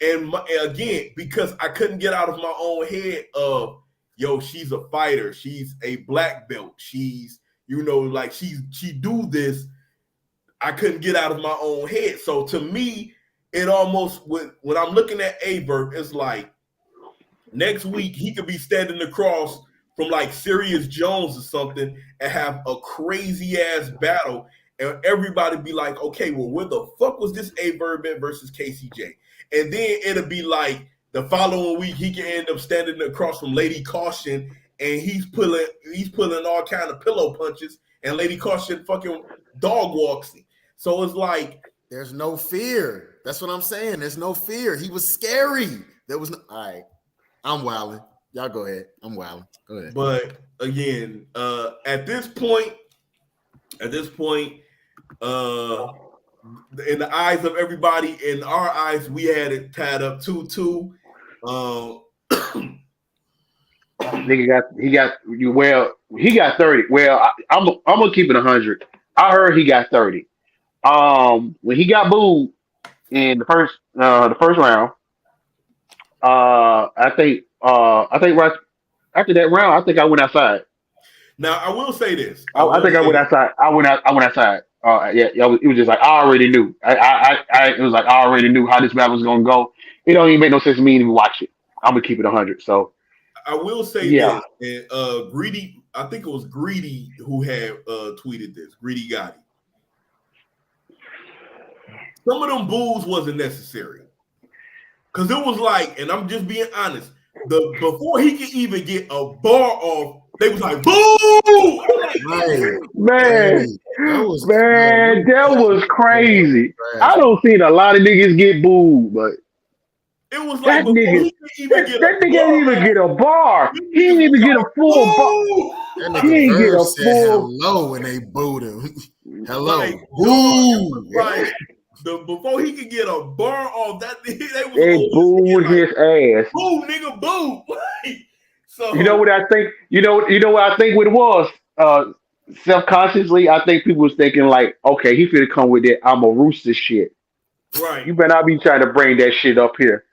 And again, because I couldn't get out of my own head of, yo, she's a fighter. She's a black belt. She's, like she do this. I couldn't get out of my own head. So to me, it almost, when I'm looking at Averb, it's like next week he could be standing across from like Sirius Jones or something and have a crazy ass battle, and everybody be like, okay, well, where the fuck was this Averb at versus KCJ? And then it'll be like the following week he can end up standing across from Lady Caution, and he's pulling all kind of pillow punches, and Lady Caution fucking dog walks him. So it's like there's no fear. That's what I'm saying. There's no fear. He was scary. There was no. All right, I'm wilding. Y'all go ahead. I'm wilding. Go ahead. But again, at this point, in the eyes of everybody, in our eyes, we had it tied up 2-2. He got 30. Well, I'm gonna keep it 100. I heard he got 30. When he got booed in the first round, I think right after that round, I think I went outside. Now I will say this. I think I went outside. I went outside. It was just like I already knew. It was like I already knew how this battle was gonna go. It don't even make no sense to me to even watch it. I'm gonna keep it 100. So I will say this. And Greedy, I think it was Greedy who had tweeted this. Greedy Gotti. Some of them boos wasn't necessary. Because it was like, and I'm just being honest, before he could even get a bar off, they was like, boo! That was crazy. I don't see a lot of niggas get booed, but it was like that nigga didn't even get a bar. He didn't even get a full bar. That nigga Verb said hello when they booed him. Hello. Boo! Right. Before he could get a bar off, they booed his ass. Boo, nigga, boo. So you know what I think? You know what I think what it was? Self-consciously, I think people was thinking like, okay, he finna come with that I'm a rooster shit. Right. You better not be trying to bring that shit up here.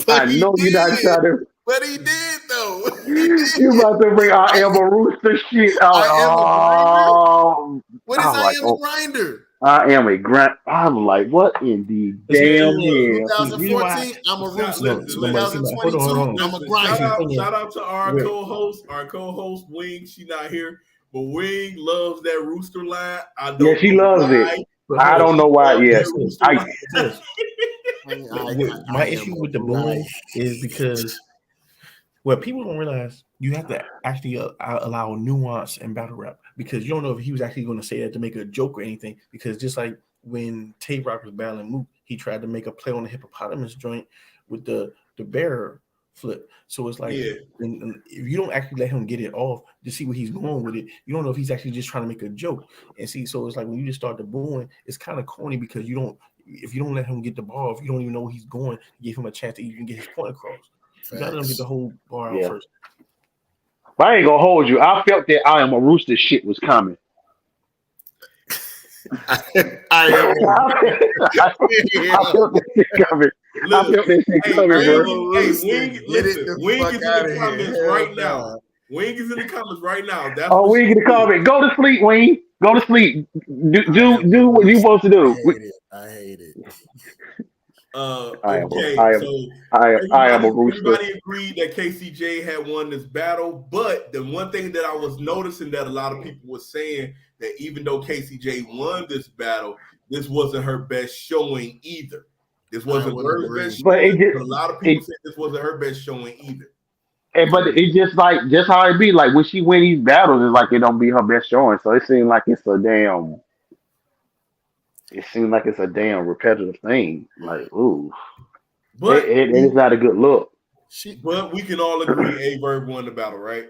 But I know you're not trying to. But he did though. You about to bring I am a rooster shit. I am a grinder. What is I am a grinder? I am a grind. I'm like, what in the damn hell? 2014, I'm a rooster. 2022, I'm a grinder. Shout out to our co-host Wing. She not here, but Wing loves that rooster line. She loves it. I don't know why. Yes, my issue with the booing is because people don't realize you have to actually allow nuance in battle rap, because you don't know if he was actually going to say that to make a joke or anything. Because just like when Tay Rock was battling Mook, he tried to make a play on the hippopotamus joint with the bear flip. So it's like, if you don't actually let him get it off to see where he's going with it, you don't know if he's actually just trying to make a joke. And see, so it's like when you just start the booing, it's kind of corny, because if you don't let him get the ball, if you don't even know where he's going, give him a chance to even get his point across. You gotta let him get the whole bar out first. But I ain't gonna hold you. I felt that I am a rooster shit was coming. I felt that shit coming. I felt that shit coming, bro. Wing is in the comments right now. Wing is in the comments right now. Wing in the comment. Go to sleep, Wing. Go to sleep. Do what you're supposed to do. I hate it. I am a rooster. Everybody agreed that KCJ had won this battle, but the one thing that I was noticing that a lot of people were saying that even though KCJ won this battle, this wasn't her best showing either. This wasn't her best showing. But a lot of people said this wasn't her best showing either. But it's just how it be. Like when she win these battles, it's like it don't be her best showing. So it seems like it's a damn. It seems like it's a damn repetitive thing. Like, ooh. But it is not a good look. But we can all agree Averb won the battle, right?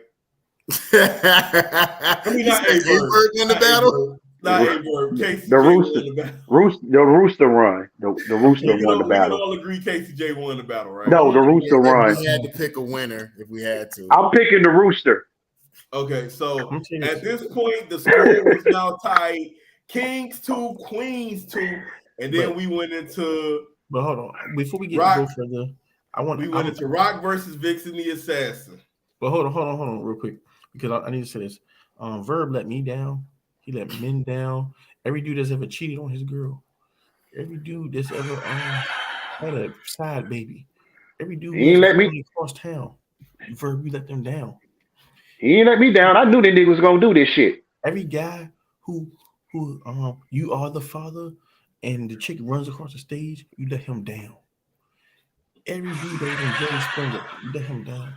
I mean, not Averb won the battle. Nah, hey, bro, Casey The J rooster, won the battle. the rooster run. The rooster won the We can battle. all agree Casey J won the battle, right? But No, hold the on, rooster If run. we had to pick a winner, if we had to. I'm picking the rooster. Okay, so I'm telling at you, this point, the score was now tied Kings 2, Queens 2, and then but we went into hold on. Before we get go Rock. further, I want We went I'm into Rock versus Vixen the Assassin. but hold on, real quick, because I need to say this. Verb let me down. He let men down. Every dude that's ever cheated on his girl. Every dude that's ever had a side baby. Every dude He who ain't has a let me. family across town. Verb, you let them down. He ain't let me down. I knew that nigga was gonna do this shit. Every guy who you are the father, and the chick runs across the stage, you let him down. Every dude that was on Jerry Springer, you let him down.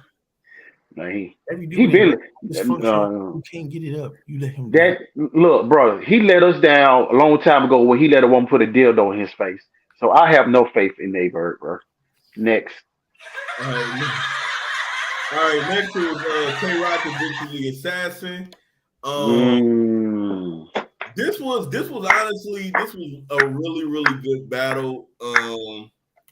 Like, Every dude he with a been dysfunction who can't get it up, you let him down. that look, bro. He let us down a long time ago when he let a woman put a dildo in his face. So I have no faith in Neighbor, bro. Next, All right, all right. Next is Tay Rock and Vixen the Assassin. Um, mm, this was a really good battle.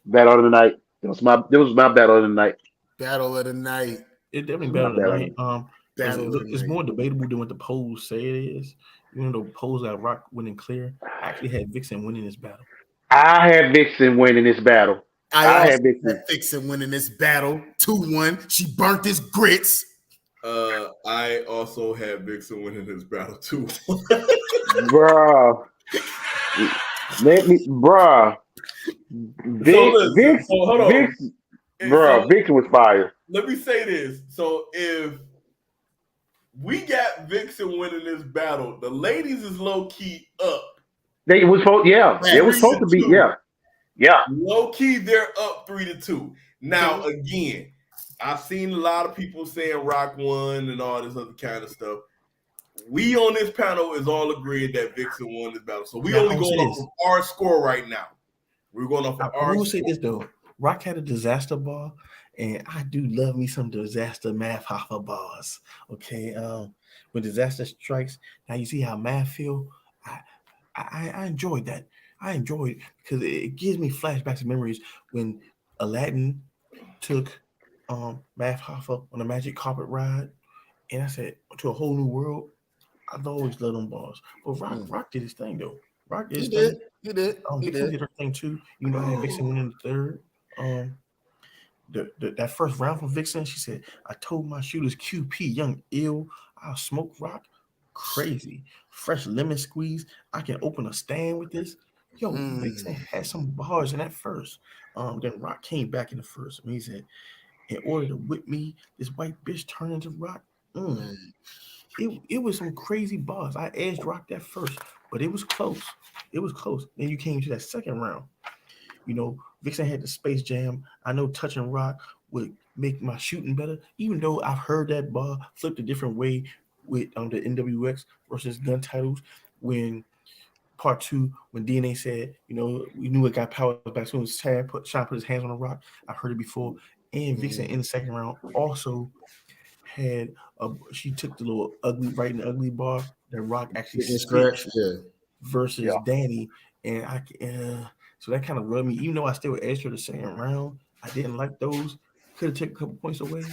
battle of the night. It was my battle of the night. Battle of the night. It definitely It was my better battle. tonight. Because Battle of the it's night. more debatable than what the polls say it is. Even though polls got Rock winning clear, I actually had Vixen winning this battle. I had Vixen winning this battle. I I also had had Vixen, Fixin winning this battle 2-1. She burnt his grits. I also had Vixen winning this battle too. bruh. Let me, bruh. So Vic, listen. Vic, So hold Vic, on. So bruh. Vixen was fire. let me say this. So if we got Vixen winning this battle, the ladies is low key up They was supposed, yeah. It was Facts. supposed three to to be, two. yeah, yeah. Low key, they're up 3-2. Now, Okay. again, I've seen a lot of people saying Rock won and all this other kind of stuff. We on this panel is all agreeing that Vixen won this battle. So we Now I only will going say off this. of our score right now. We're going off I of our will say score. this though. Rock had a disaster bar, and I do love me some disaster math hopper bars. Okay. When disaster strikes, now you see how math feel. I I enjoyed that. I enjoyed it because it gives me flashbacks and memories when Aladdin took Math Hoffa on a magic carpet ride, and I said to a whole new world. I've always loved them bars, but Mm. Rock did his thing though. Rock did He his did. thing. He did. He Vixen did. did her thing too. You know, I had Vixen winning the third. Um, that first round from Vixen, she said, "I told my shooters QP, young ill, I'll smoke Rock, crazy, fresh lemon squeeze. I can open a stand with this." Yo, Vixen Mm. had some bars in that first. Then Rock came back in the first. He said, "In order to whip me, this white bitch turned into Rock." Mm. Mm. It was some crazy bars. I edged Rock that first, but it was close. It was close. Then you came to that second round. You know, Vixen had the Space Jam. I know touching Rock would make my shooting better, even though I've heard that bar flipped a different way with the NWX versus gun titles when part two, when DNA said, you know, we knew it got power back as soon as Sean put his hands on the rock. I've heard it before. And Vixen in Mm. the second round also had she took the little ugly right in the ugly bar that Rock actually Chicken scratch. spit Yeah. versus Yeah. Danny, and so that kind of rubbed me. Even though I still edged her the second round, I didn't like those. Could have taken a couple points away.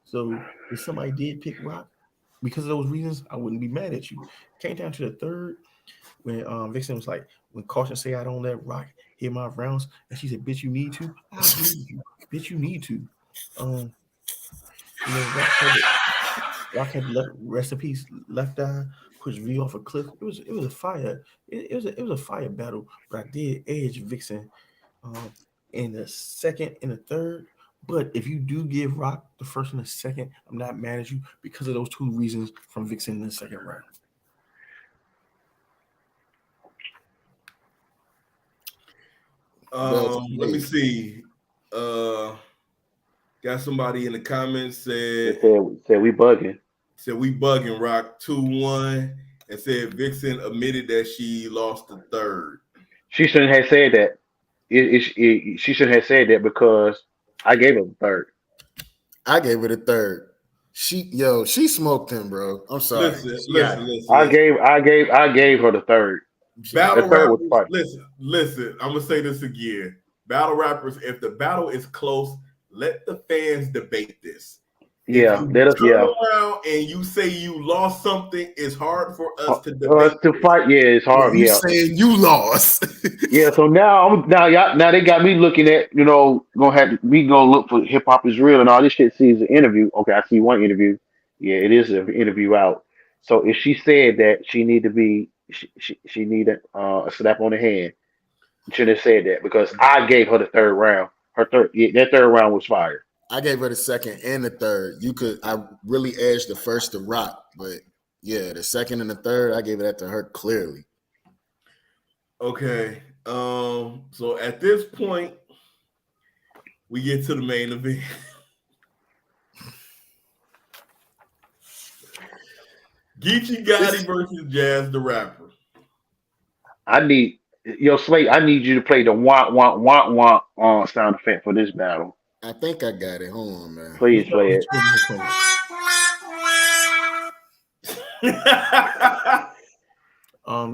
So if somebody did pick Rock because of those reasons, I wouldn't be mad at you. Came down to the third when Vixen was like, when Caution say I don't let Rock hit my rounds, and she said, "Bitch, you need to." I agree with you. Bitch, you need to. Um, you know, Rock had left, rest in peace, left eye, pushed V off a cliff. It was a fire. It was a fire battle. But I did edge Vixen um, in the second and the third. But if you do give Rock the first and the second, I'm not mad at you because of those two reasons from Vixen in the second round. Well Let me played. see. Uh, got somebody in the comments They said said we bugging. said we bugging Rock 2-1 and said Vixen admitted that she lost the third. She shouldn't have said that. She shouldn't have said that because I gave her the third. I gave it a third. she smoked him, bro. I'm sorry. Listen, She got listen, it. listen, listen. I gave her the third. She got The it. Battle third was rappers, fun. listen. I'm gonna say this again. Battle rappers, if the battle is close, let the fans debate this. If Yeah, you let us. turn Yeah, around and you say you lost something, it's hard for us to debate us to this. fight. Yeah, it's Yeah, hard. you Yeah, saying you lost. yeah. So now y'all now they got me looking at gonna have to, we gonna look for hip hop is real and all this shit. Sees an interview. Okay, I see one interview. Yeah, it is an interview out. So if she said that she need to be she need a slap on the hand, she shouldn't have said that because I gave her the third round. Her third yeah, that third round was fire. I gave her the second and the third. I really edged the first to Rock, but yeah, the second and the third, I gave that to her clearly. Okay. So at this point, we get to the main event. Geechee Gotti This versus Jazz the Rapper. I need Slate. I need you to play the wah wah wah wah sound effect for this battle. I think I got it. Hold on, man. This Please battle play was it. totally disappointed.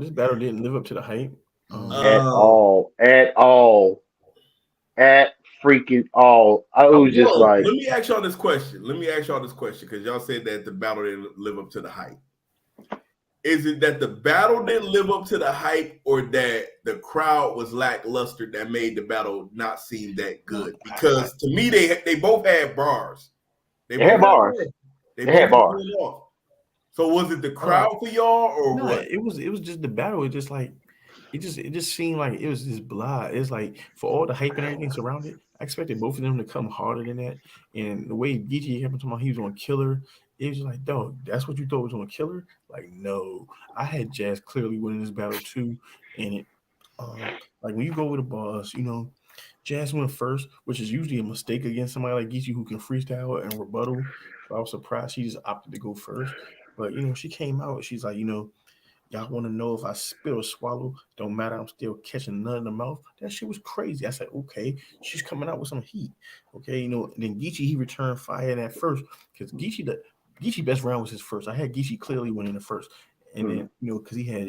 This battle didn't live up to the hype. At um, all. At all. At freaking all. I I was was just so like, let me ask y'all this question. Let me ask y'all this question because y'all said that the battle didn't live up to the hype. Is it that the battle didn't live up to the hype, or that the crowd was lackluster that made the battle not seem that no, good? Because to me, they both had bars. They they both had had bars. bars. They They had both were bars. going off. So was it the uh, crowd for y'all or no, what? it was just the battle. It just like it just seemed like it was just blah. It's like for all the hype and everything surrounded, I expected both of them to come harder than that. And the way DT kept talking about he was on killer, it was just like, dog, that's what you thought was on killer? Like, no. I had Jazz clearly winning this battle too. And it like when you go with a boss, Jazz went first, which is usually a mistake against somebody like Geechee who can freestyle and rebuttal. So I was surprised she just opted to go first. But she came out. She's like, y'all want to know if I spit or swallow? Don't matter. I'm still catching none in the mouth. That shit was crazy. I said, okay, she's coming out with some heat. Okay, and then Geechee he returned fire in that first because Geechee best round was his first. I had Geechee clearly winning the first, and Mhm. then because he had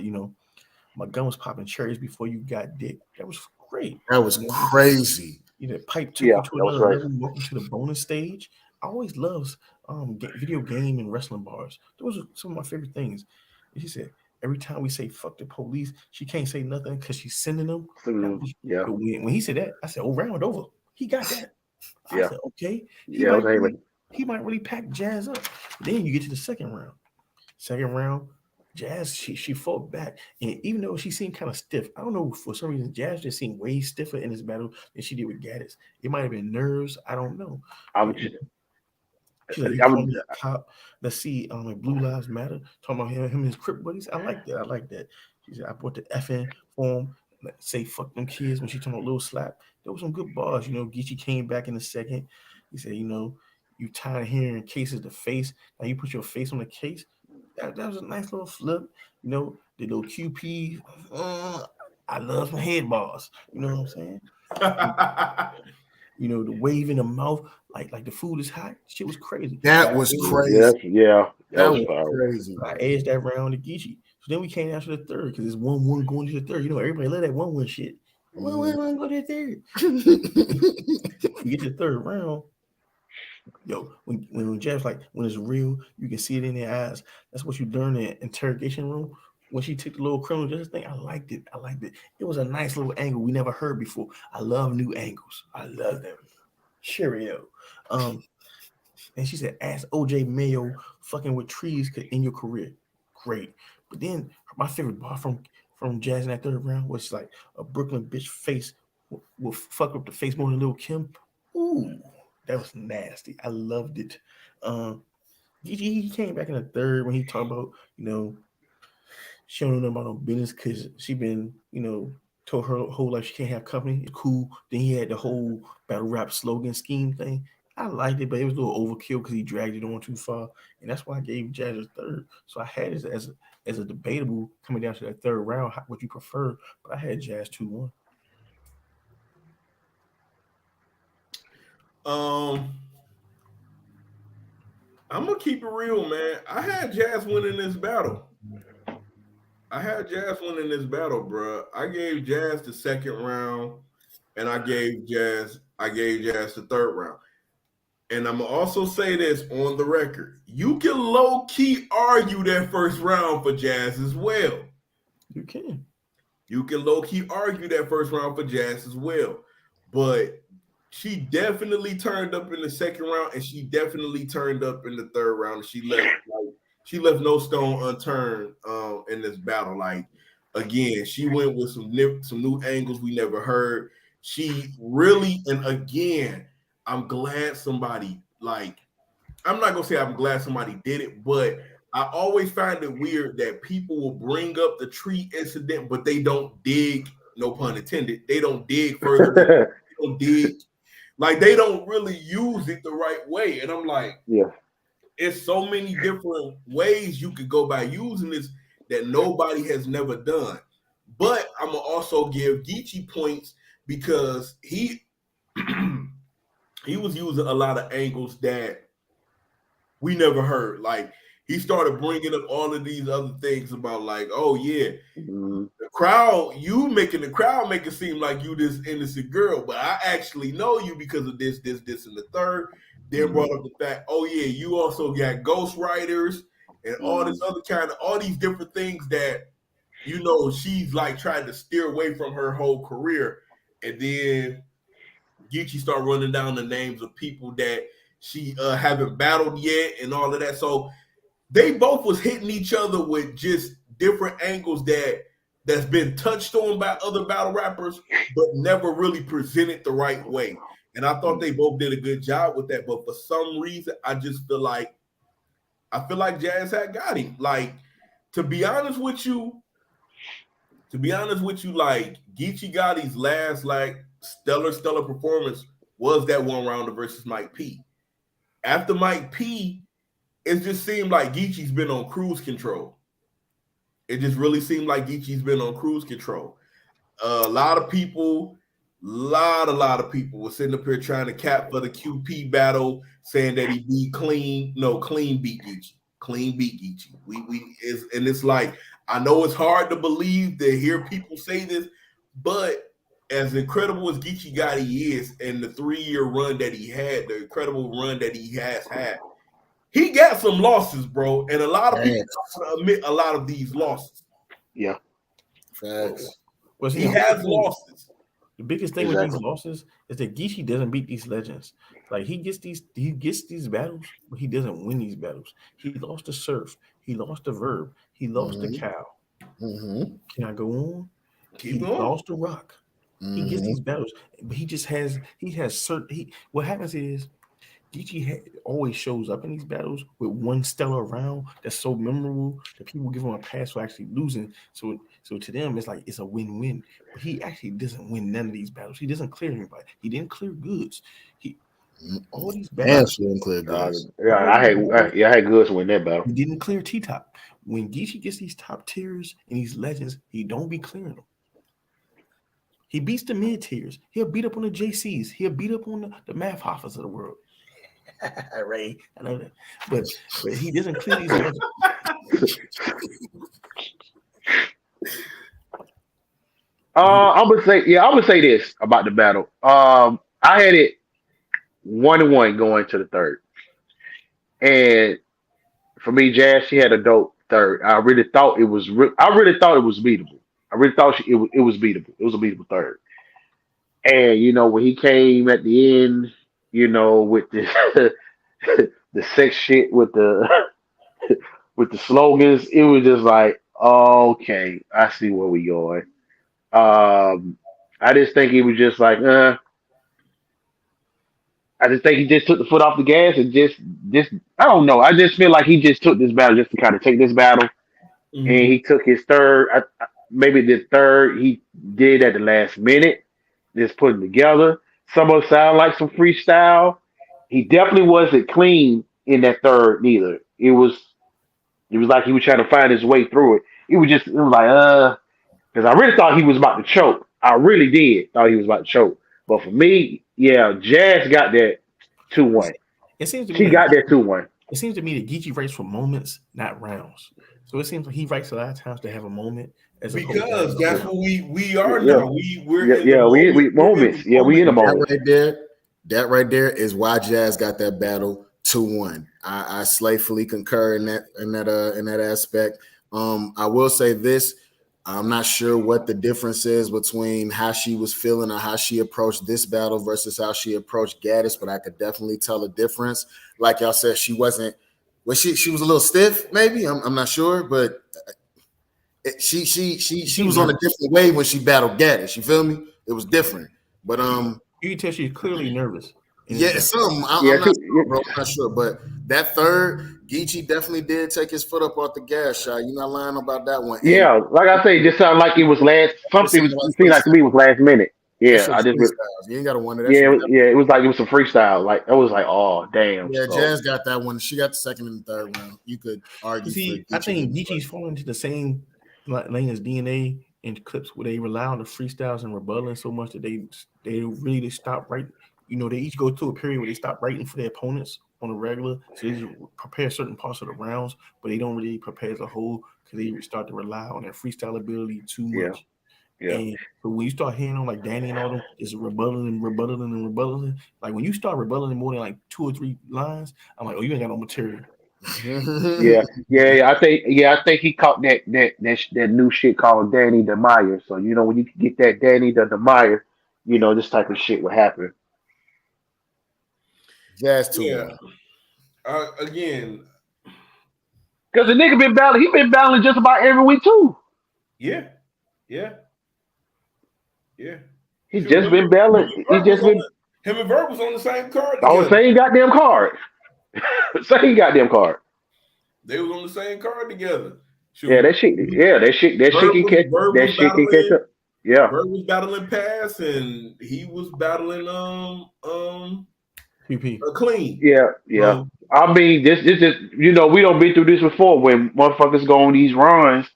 my gun was popping cherries before you got dick. That was great. that was crazy. Pipe took Yeah, you to that was another crazy. level. Welcome to the bonus stage. I always loves video game and wrestling bars. Those are some of my favorite things. And she said every time we say "fuck the police," she can't say nothing because she's sending them. That was Yeah, but when he said that, I said, "Oh, round over." He got that. I yeah, said, "Okay, he yeah. It was might Heyman. really he might really pack Jazz up." Then you get to the second round. Second round, Jazz she fought back, and even though she seemed kind of stiff, I don't know for some reason Jazz just seemed way stiffer in this battle than she did with Gaddis. It might have been nerves, I don't know, I but would just, she's like, "You I call would, me a cop? Let's see, like Blue Lives Matter, talking about him and his Crip buddies. I like that. I like that." She said, "I brought the FN form." Like, say fuck them kids when she talking about little slap. There was some good bars. Geechee came back in the second. He said, you tired of hearing cases to face. Now you put your face on the case. That was a nice little flip. The little QP. I love some head bars. You know what I'm saying? The wave in the mouth, like the food is hot. Shit was crazy. That But I was edged, yeah, crazy. yeah. That That was was fire. crazy, I bro. edged that round to Geechee. So then we came down to the third because it's 1-1 going to the third. Everybody love that 1-1 shit. 1-1 go to the third. So we get to the third round. Yo, when Jeff's like, when it's real, you can see it in their eyes. That's what you learn in interrogation room. When she took the little criminal justice thing, I liked it. I liked it. It was a nice little angle we never heard before. I love new angles. I love them. Cheerio. Um, and she said, ask OJ Mayo fucking with trees could end your career. Great. But then my favorite bar from Jazz in that third round was like a Brooklyn bitch face will fuck up the face more than Lil Kim. Ooh, that was nasty. I loved it. Um, he came back in the third when he talked about, she don't know about no business because she been, told her whole life she can't have company. It's cool. Then he had the whole battle rap slogan scheme thing. I liked it, but it was a little overkill because he dragged it on too far, and that's why I gave Jazz a third. So I had it as a debatable coming down to that third round. What you prefer? But I had Jazz 2-1. um, I'm gonna keep it real, man. I had Jazz winning this battle. I had Jazz winning this battle, bro. I gave Jazz the second round, and I gave Jazz the third round. And I'm gonna also say this on the record: you can low key argue that first round for Jazz as well. You can. You can low key argue that first round for Jazz as well, but she definitely turned up in the second round, and she definitely turned up in the third round. She left no stone unturned in this battle. Like again, she went with some new angles we never heard. She really, and again, I'm glad somebody like. I'm not gonna say I'm glad somebody did it, but I always find it weird that people will bring up the tree incident, but they don't dig. No pun intended. They don't dig further. They don't dig. Like they don't really use it the right way. And I'm like, Yeah. it's so many different ways you could go by using this that nobody has never done. But I'm gonna also give Geechee points because he he was using a lot of angles that we never heard. Like he started bringing up all of these other things about like, oh yeah, Mm-hmm. the crowd, you making the crowd make it seem like you this innocent girl, but I actually know you because of this, and the third. Then brought up the fact, oh yeah, you also got ghostwriters and all this other kind of all these different things that she's like trying to steer away from her whole career. And then Geechee start running down the names of people that she haven't battled yet and all of that. So they both was hitting each other with just different angles that's been touched on by other battle rappers, but never really presented the right way. And I thought they both did a good job with that. But for some reason, I feel like Jazz had got him. Like, to be honest with you, like Geechee Gotti's last like stellar performance was that one rounder versus Mike P. After Mike P, it just seemed like Geechee's been on cruise control. It just really seemed like Geechee's been on cruise control. A lot of people were sitting up here trying to cap for the QP battle, saying that he beat clean. No, clean beat Geechee. Clean beat Geechee. And it's like, I know it's hard to believe to hear people say this, but as incredible as Geechee Gotti is, and the 3-year run that he had, the incredible run that he has had, he got some losses, bro, and a lot of people don't admit a lot of these losses. Yeah. Facts. Well, see, He has losses. The biggest thing with these losses is that Geechee doesn't beat these legends. Like he gets these battles, but he doesn't win these battles. He lost the Surf. He lost the Verb. He lost the Cow. Mm-hmm. Can I go on? Keep going. Lost the Rock. He gets these battles, but he has certain. What happens is Geechee always shows up in these battles with one stellar round that's so memorable that people give him a pass for actually losing. So to them, it's like it's a win-win. But he actually doesn't win none of these battles. He doesn't clear anybody. He didn't clear goods. All these battles. And clear goods. I had goods win that battle. He didn't clear T-top. When Geechee gets these top tiers and these legends, he don't be clearing them. He beats the mid tiers. He'll beat up on the JCs. He'll beat up on the Math Hoffers of the world. Ray, I know that, but he doesn't clear these legends. I would say this about the battle. I had it 1-1 going to the third, and for me, Jazz, she had a dope third. I really thought it was beatable. I really thought it was beatable. It was a beatable third. And when he came at the end, with the the sex shit with the with the slogans, it was just like, okay, I see where we going. I just think he was just like, I just think he just took the foot off the gas and just I don't know. I just feel like he just took this battle just to kind of take this battle, and he took his third. Maybe the third he did at the last minute, just putting together. Some of it sound like some freestyle. He definitely wasn't clean in that third neither. It was like he was trying to find his way through it. It was like because I really thought he was about to choke. I really did thought he was about to choke. But for me, yeah, Jazz got that 2-1. It seems to She me got that 2-1. it seems to me that Geechee writes for moments, not rounds. So it seems like he writes a lot of times to have a moment as opposed to having because a that's whole. what we are Yeah, now. We're yeah, in the yeah. moment. We We're in the moments. Yeah, we in moment a now. moment. That right there is why Jazz got that battle 2-1. I slayfully concur in that aspect. I will say this. I'm not sure what the difference is between how she was feeling or how she approached this battle versus how she approached Gaddis, but I could definitely tell a difference. Like y'all said, she wasn't. Was she was a little stiff, maybe. I'm not sure, but She she seemed was on a nervous. different wave when she battled Gaddis. You feel me? It was different. But You can tell she's clearly nervous in this yeah, battle. some Yeah, I'm not sure, bro. I'm not sure, but that third, Geechee definitely did take his foot up off the gas shot. You're not lying about that one. And yeah. Like I say, it just sounded like it was last. it Something sounded was like it seemed like to me freestyle. it was last minute. That Yeah, shit I was just freestyles. You ain't got to wonder. That yeah, shit was yeah. It was like it was some freestyle. Like I was like, oh damn. yeah. So Jazz got that one. She got the second and the third round. You could You argue for see, I Geechee think getting the Geechee's first. falling into the same lane as DNA in clips where they rely on the freestyles and rebutting so much that they really stop writing. You know, they each go through a period where they stop writing for their opponents on a regular, so they just prepare certain parts of the rounds, but they don't really prepare as a whole because they start to rely on their freestyle ability too yeah, much. yeah, And so when you start hearing them like Danny and all them just rebutting, like when you start rebutting more than like 2 or 3 lines, I'm like, oh, you ain't got no material. yeah, yeah. I think he caught that new shit called Danny DeMeyer. So you know when you get that Danny DeMeyer, you know this type of shit will happen. Jazz Yeah. 2-1. Again, Cause the nigga been battling, he been battling just about every week too. yeah, yeah, yeah. He Shoot, just been battling. He just been Him and Verb was on the same card on the together. same goddamn card. Same goddamn card. They was on the same card together. Yeah, Shoot, that shit. Yeah, that shit can catch. Verb That was shit can catch battling up. Yeah, Pass, and he was battling PP. a clean. yeah, yeah. So I mean, this is you know we don't been through this before when motherfuckers go on these runs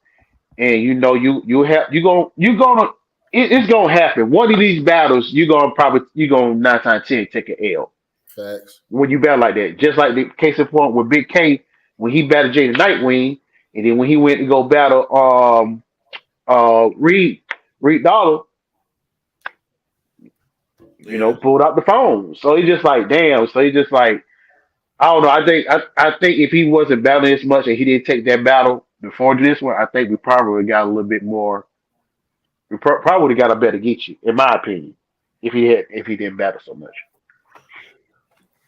and you know you gonna it's gonna happen. One of these battles you gonna 9 times 10 take an L Facts. when you battle like that. Just like the case in point with Big K when he battled Jada Nightwing, and then when he went to go battle Reed Dollar, you know, yeah, pulled out the phone. So he just like damn. So he just like I don't know. I think if he wasn't battling as much and he didn't take that battle before this one, I think we probably would have got a little bit more. We probably would have got a better Geechee, in my opinion, if he didn't battle so much.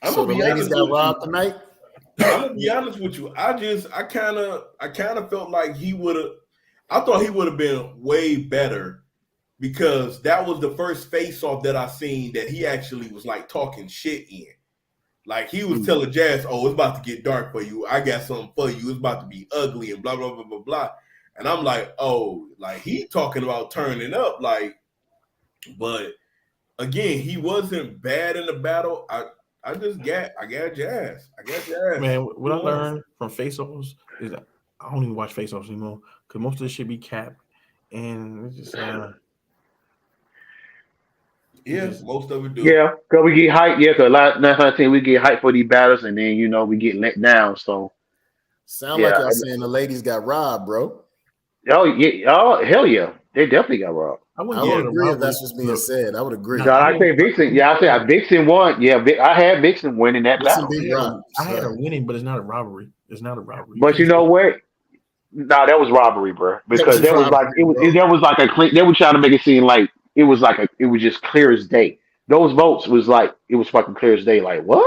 I'm So gonna the be ladies honest got with you. robbed tonight. I'm gonna be honest with you. I kind of felt like he would have. I thought he would have been way better because that was the first face off that I seen that he actually was like talking shit in. Like he was Mm. telling Jazz, "Oh, it's about to get dark for you. I got something for you. It's about to be ugly and blah blah blah blah blah." And I'm like, "Oh, like he talking about turning up." Like, but again, he wasn't bad in the battle. I got Jazz. I got Jazz. Man, what I 2-1. learned from face-offs is that I don't even watch face-offs anymore because most of this shit be capped, and it Yeah, just most of it do. Yeah, cause we get hyped. Yeah, cause a lot 9 times 10 we get hyped for these battles, and then you know we get let down. So Sound like yeah, y'all saying the ladies got robbed, bro. oh yeah, oh hell yeah, they definitely got robbed. I wouldn't I call would it a agree if robbery. that's what's being Look, said. I would agree. nah, No, I I say wouldn't. Vixen. Yeah, I say Vixen won. Yeah, I had Vixen winning that Listen, battle. beat Rock. I had her So winning, but it's not a robbery. It's not a robbery. You But can't you say know what? Nah, that was robbery, bro. that was Because that was like robbery, bro. that was like a clean. They were trying to make it seem like it was just clear as day. Those votes was like it was fucking clear as day. Like what?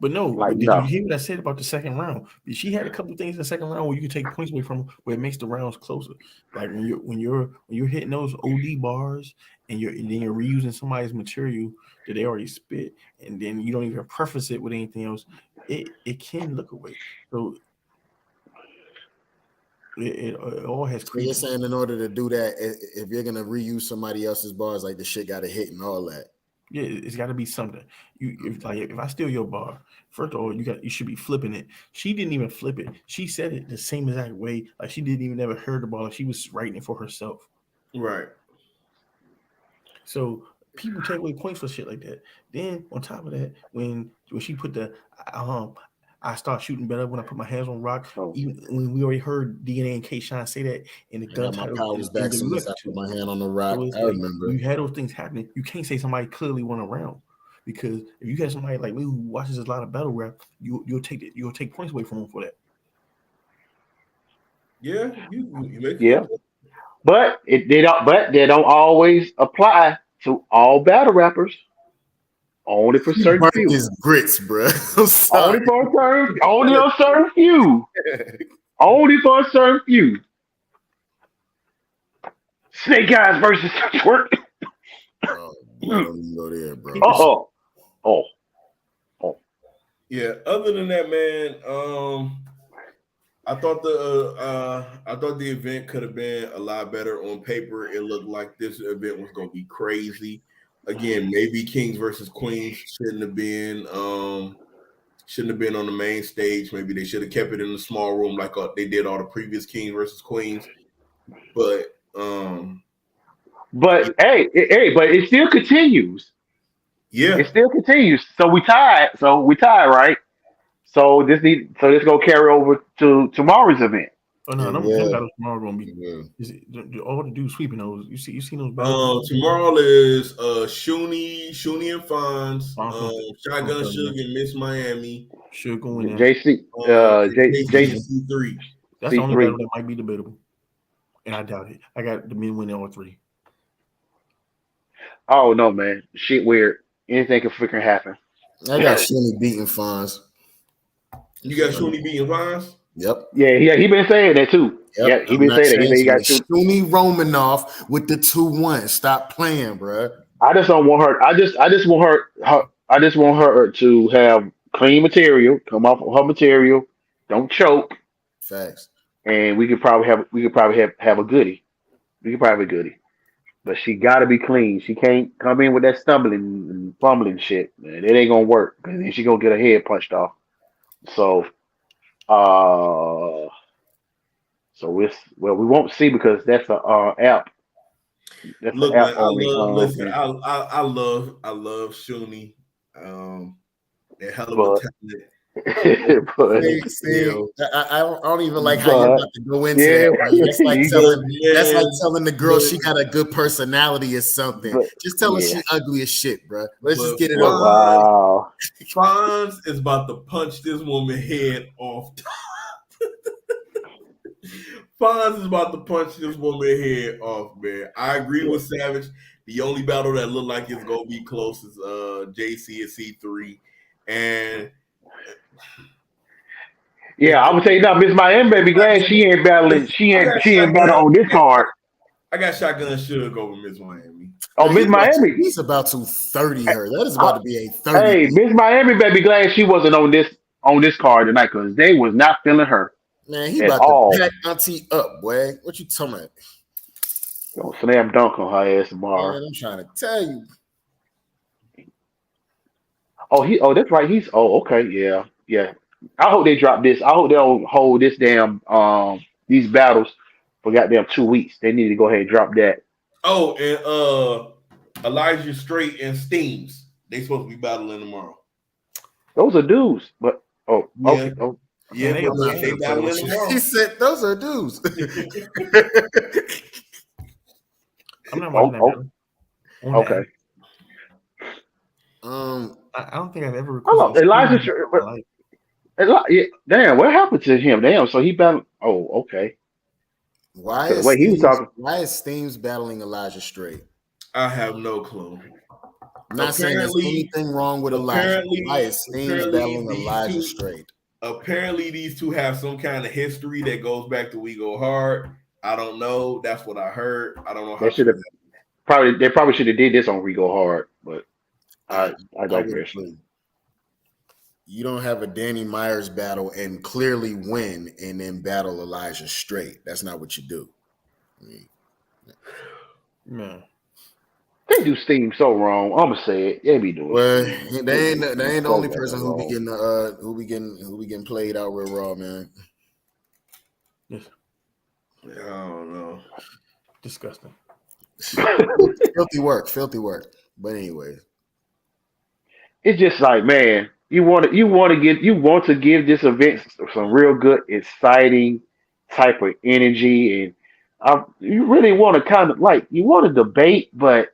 But no, Like but did you no. hear what I said about the second round? She had a couple things in the second round where you can take points away from where it makes the rounds closer. Like when you're hitting those OD bars and then you're reusing somebody's material that they already spit, and then you don't even preface it with anything else, it can look away. So it all has So you're credence. saying in order to do that, if you're gonna reuse somebody else's bars, like the shit got to hit and all that. Yeah, it's got to be something. If I steal your bar, first of all, you should be flipping it. She didn't even flip it. She said it the same exact way, like she didn't even ever heard the ball. Like she was writing it for herself. Right. So people take away points for shit like that. Then on top of that, when she put the um I start shooting better when I put my hands on rock. Oh. Even when we already heard DNA and K Shine say that in the I gun got my title powers in back soon as I WF put too. my hand on the rock. So it's I like remember. you had those things happening. You can't say somebody clearly went around because if you had somebody like me who watches a lot of battle rap, you'll take points away from them for that. Yeah, you make a Yeah, good point. but they don't always apply to all battle rappers. Only for He certain burnt few. his grits, bro. I'm sorry. Only on certain few. Only for a certain few. Snake Eyes versus Twerk. Oh, boy, don't even go there, bro. Oh, oh, oh. Yeah. Other than that, man, I thought the event could have been a lot better on paper. It looked like this event was gonna be crazy. Again, maybe Kings versus Queens shouldn't have been on the main stage. Maybe they should have kept it in the small room like they did all the previous Kings versus Queens. But But but it still continues. yeah, It still continues. So we tied. Right? So this gonna carry over to tomorrow's event. Oh no, It them will. battles tomorrow gonna be It will. all the dudes sweeping those. You seen those battles? tomorrow is Shuni and Fonz, Fonz gonna Shotgun tell Suge you. and Miss Miami, Should go in there. JC and JC and C3. That's the only battle that might be debatable, and I doubt it. I got the men winning all three. Oh no, man. Shit weird. Anything can freaking happen. I got Shinny beating Fonz. You got Shuni beating Fonz? Yep. Yeah, he been saying that too. Yep. Yeah, he I'm been not saying that. He said he changing got it. two. Shuni Romanoff with the 2-1. Stop playing, bro. I just don't want her. I just want I just want her to have clean material, come off of her material, don't choke, Facts. and we could probably have a goodie. We could probably have a goodie. But she got to be clean. She can't come in with that stumbling and fumbling shit. Man, it ain't gonna work. 'Cause then she gonna get her head punched off. So, uh, we won't see because that's a app. That's an Look, man, app only. Thing. I love Shuni. A hell of a But talent. but See, I don't even like how you're but about to go into yeah, that, bro. That's like Man, telling the girl she got a good personality or something. but Just tell her yeah. she ugly as shit, bro. Let's just but get it over. Wow. Fonz is about to punch this woman head off. Fonz is about to punch this woman head off, man. I agree with Savage. The only battle that looked like it's gonna be close is JC and C3. And Yeah, I would say now, Miss Miami, baby, glad she ain't battling. She ain't battling on this card. I got Shotgun Suge over Miss Miami. Oh, Miss Miami. He's about to 30 her. That is about to be a 30. Hey, Miss Miami, baby, glad she wasn't on this card tonight because they was not feeling her. Man, he at about all. to pack Auntie up, boy. What you talking about? Gonna slam dunk on her ass tomorrow. Man, I'm trying to tell you. Oh, that's right. Okay, yeah. I hope they drop this. I hope they don't hold this damn these battles for goddamn 2 weeks. They need to go ahead and drop that. Oh, and Elijah Straight and Steams. They supposed to be battling tomorrow. Those are dudes, but Yeah. okay. Oh, Yeah, they- they battling tomorrow. He said those are dudes. I'm not watching that battle. On the okay. um, I don't think I've ever. Hold on, Elijah. Like, Yeah, damn, what happened to him? Damn, so he battled. Oh, okay. why The is way he was Steams, talking. why is Steams battling Elijah Straight? I have no clue. I'm not saying there's anything wrong with Elijah. Why is Steams battling Elijah Straight? Apparently, these two have some kind of history that goes back to We Go Hard. I don't know. That's what I heard. I don't know how. They probably should have did this on Rigo Hard, but I would digress. agree. You don't have a Danny Myers battle and clearly win and then battle Elijah Straight. That's not what you do. I mean, man, They do Steam so wrong. I'm gonna say it. They be doing. well, Steam. they ain't the So only goddamn person wrong. who be getting played out with Raw, man. yes, I don't know. disgusting. Filthy work. But anyways, It's just like, man, You want to give this event some real good, exciting type of energy, and you really want to kind of like you want to debate, but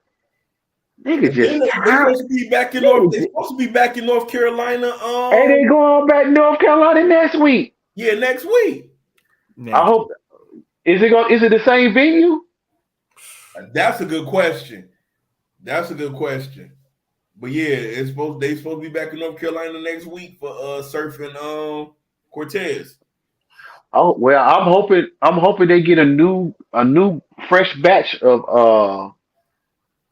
nigga And then just they tired. supposed to be back in North. They Nigga, supposed to be back in North Carolina. hey, they going back to North Carolina next week. Yeah, next week. I hope. Is it going? Is it the same venue? That's a good question. That's a good question. But yeah, they supposed to be back in North Carolina next week for surfing Cortez. Oh well, I'm hoping they get a new fresh batch of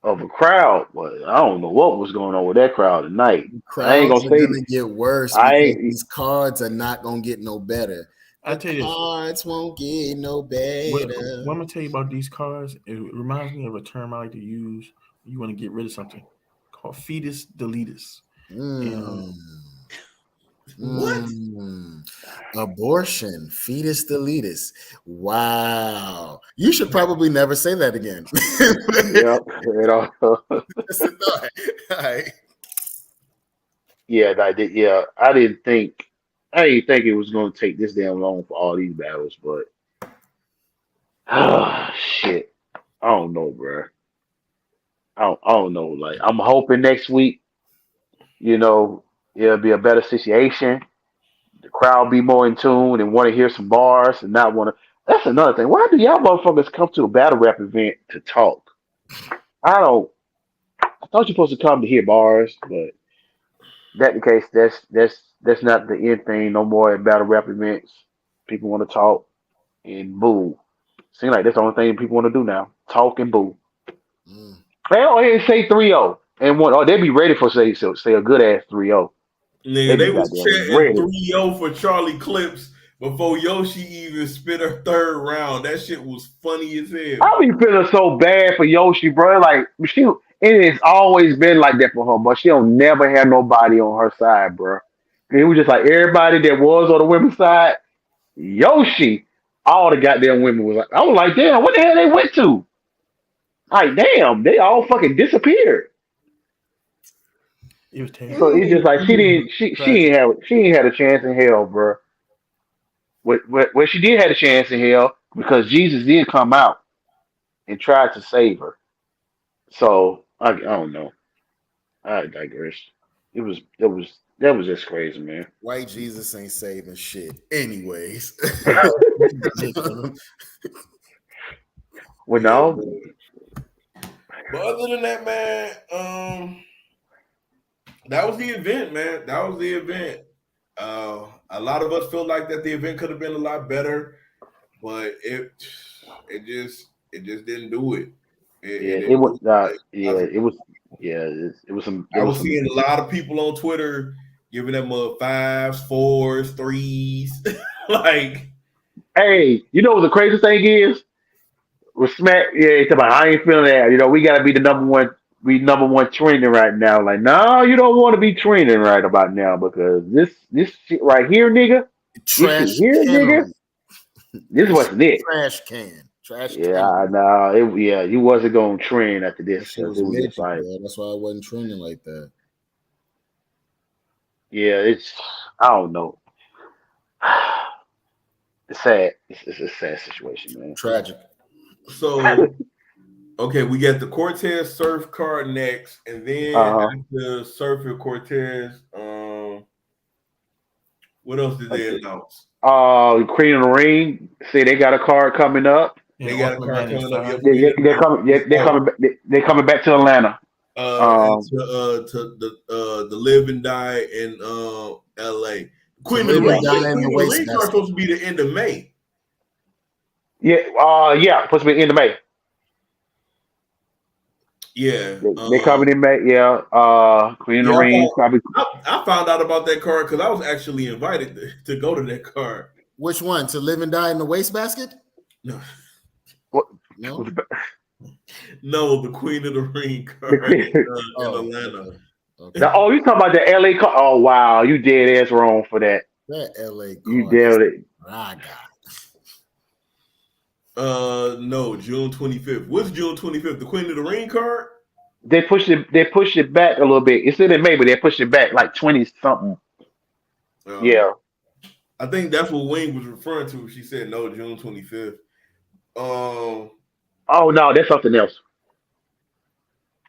a crowd, but I don't know what was going on with that crowd tonight. I ain't Crowds gonna are say gonna get worse I because ain't. these cards are not gonna get no better. I The tell you this. cards won't get no What better. I'm gonna tell you about these cars, it reminds me of a term I like to use. You want to get rid of something called fetus deletus. And Mm. What? Abortion, fetus deletus. Wow. You should probably never say that again. Yep. That's a thought. All right. Yeah, I did. Yeah, I didn't think it was going to take this damn long for all these battles, but shit, I don't know, bro. I don't know. Like, I'm hoping next week, you know, it'll be a better situation. The crowd be more in tune and want to hear some bars and not want to. That's another thing. Why do y'all motherfuckers come to a battle rap event to talk? I don't. I thought you're supposed to come to hear bars, but that the case, that's not the end thing no more at battle rap events. People want to talk and boo. Seems like that's the only thing people want to do now. Talk and boo. Mm. They don't even say 3-0 and one. Oh, they be ready for say a good ass 3-0. They Nigga, be they was goddamn chanting ready. 3-0 for Charlie Clips before Yoshi even spit her third round. That shit was funny as hell. I be feeling so bad for Yoshi, bro. Like it has always been like that for her, but she don't never have nobody on her side, bro. It was just like everybody that was on the women's side, Yoshi, all the goddamn women was like, I was like, damn, what the hell they went to? Like, damn, they all fucking disappeared. it was So terrible. it's just like Tragic. she ain't had a chance in hell, bro. Where she did have a chance in hell because Jesus did come out and tried to save her. So I don't know. I digress. That was just crazy, man. White Jesus ain't saving shit. Anyways. Yes, brother. Well, Yeah, no, but other than that, man, that was the event, man. That was the event. A lot of us feel like that the event could have been a lot better, but it just didn't do it. It yeah, it didn't was do not. it. Yeah, it was. Yeah, it was some. There I was was some. seeing a lot of people on Twitter giving them fives, fours, threes. Like, Hey, you know what the crazy thing is? With Smack, yeah, it's about I ain't feeling that. You know, we gotta be the number one. We number one trending right now. Like, no, you don't want to be trending right about now because this shit right here, nigga. This shit Trash here, nigga. cannery. This That shit wasn't it. trash can. Trash Yeah, cannery. no, yeah, you wasn't gonna trend after this That shit because was it was just midget, like, bro. That's why I wasn't trending like that. yeah, it's I don't know. It's sad. It's a sad situation, man. Tragic. so okay, we got the Cortez Surf card next, and then Uh after Surf and Cortez, what else did they huh. announce? Queen of the Ring. See, they got a card coming up. And They got a Ultimate card Madness coming up. Yeah, 5. Queen of the They're Ring. coming. They're Oh, coming. They're coming back to Atlanta. and Um, to live and die in L.A. To Queen of the live yeah, and Ring. die in the Queen of the Ring card wastebasket. supposed to be the end of May. yeah, yeah. Supposed to be in the May. Yeah. They coming in May. Yeah. Queen of the Yeah. Ring probably. I found out about that card because I was actually invited to go to that card. Which one? To live and die in the wastebasket? No, What, No. no, the Queen of the Ring the card Queen. in Oh, Atlanta. okay. Okay. Oh, you talking about the LA card? Oh wow, you dead ass wrong for that. That LA You card is dead it. I got. No, June 25th. What's June 25th? The Queen of the Ring card? They pushed it. They pushed it back a little bit. It said in May, but they pushed it back like 20 something. Um, Yeah. I think that's what Wing was referring to. She said no, June 25th. Um, Oh no, that's something else.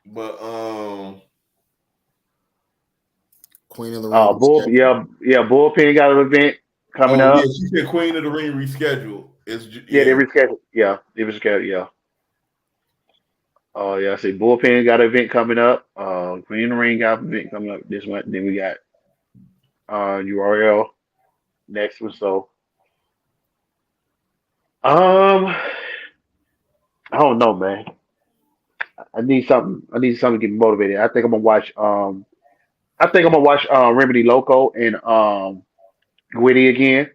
but Queen of the Ring rescheduled. Bullpen got an event coming oh yeah, up. she said Queen of the Ring rescheduled. Yeah, they Yeah. rescheduled. Yeah, they rescheduled. Yeah. Oh yeah, I see. Bullpen got an event coming up. Green Ring got an event coming up this month. Then we got URL next one. So um, I don't know, man. I need something. I need something to get me motivated. I think I'm gonna watch. I think I'm gonna watch Remedy Loco and Gwitty again.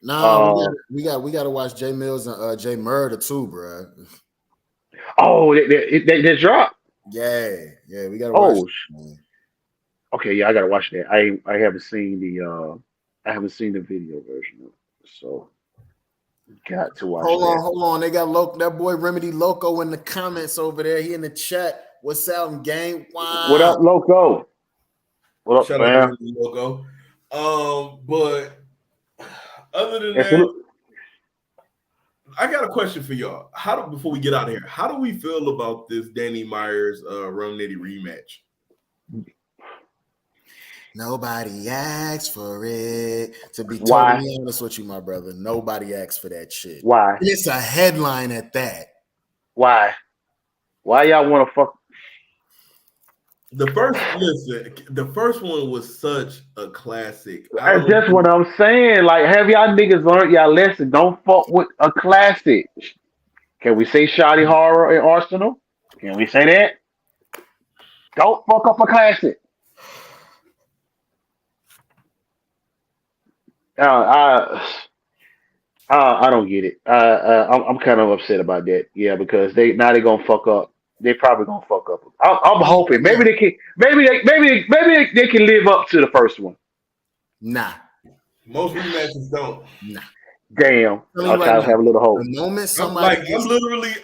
Nah, Uh we gotta watch Jay Mills and Jay Murder too, bro. oh, they dropped. Yeah, we gotta watch. Oh, okay. Yeah, I gotta watch that. I haven't seen I haven't seen the video version of it, so got to watch that. Hold on. They got that boy Remedy Loco in the comments over there. He in the chat. What's up, gang? What Wow. up, Loco? What up, Shout out to fam? Randy Logo. But other than Yes, that, I got a question for y'all. Before we get out of here, how do we feel about this Danny Myers Rum Nitty rematch? Nobody asked for it. To be why? totally honest with you, my brother, nobody asked for that shit. Why? And it's a headline at that. Why? Why y'all want to fuck? The first one was such a classic. That's just what I'm saying. Like, have y'all niggas learned y'all lesson? Don't fuck with a classic. Can we say Shoddy Horror in Arsenal? Can we say that? Don't fuck up a classic. I don't get it. I'm kind of upset about that. Yeah, because they gonna fuck up. They probably gonna fuck up. I'm hoping maybe they can. Maybe they can live up to the first one. Nah. Most rematches don't. Nah. Damn. I'll try to have a little hope. The moment somebody